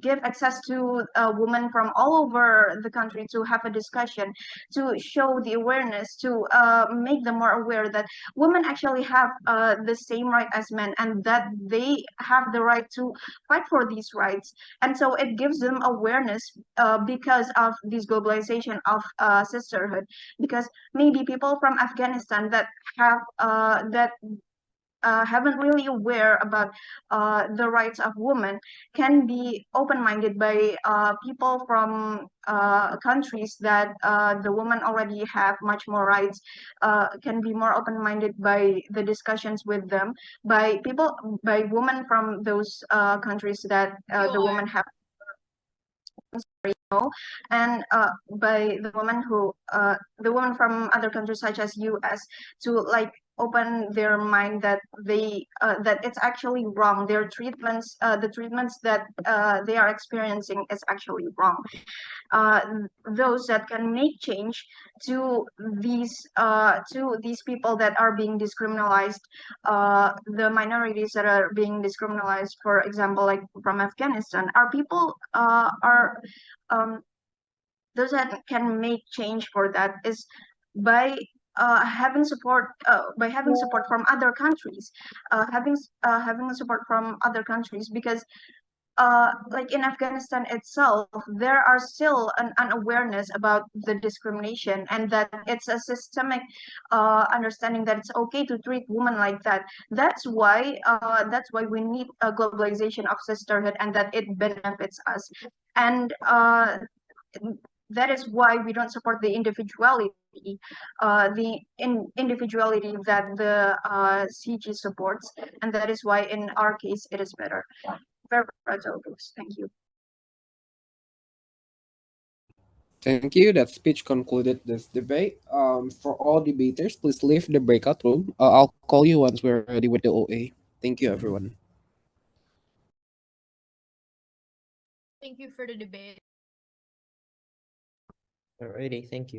give access to women from all over the country to have a discussion, to show the awareness, to make them more aware that women actually have the same right as men, and that they have the right to fight for these rights. And so it gives them awareness because of this globalization of sisterhood, because maybe people from Afghanistan that have haven't really aware about the rights of women can be open-minded by people from countries that the women already have much more rights, can be more open-minded by the discussions with them, by women from those countries that the women have, and by the women from other countries such as US, to like open their mind that that it's actually wrong, their treatments, the treatments that they are experiencing is actually wrong. Those that can make change to these people that are being discriminalized, the minorities that are being discriminalized, for example, like from Afghanistan, are people those that can make change for that is by having support from other countries, having support from other countries, because like in Afghanistan itself, there are still an unawareness about the discrimination, and that it's a systemic understanding that it's okay to treat women like that. That's why we need a globalization of sisterhood, and that it benefits us. And that is why we don't support the individuality, individuality that the CG supports, and that is why in our case it is better. Very fragile. Thank you. Thank you. That speech concluded this debate. For all debaters, please leave the breakout room. I'll call you once we're ready with the OA. Thank you, everyone. Thank you for the debate. Alrighty, thank you.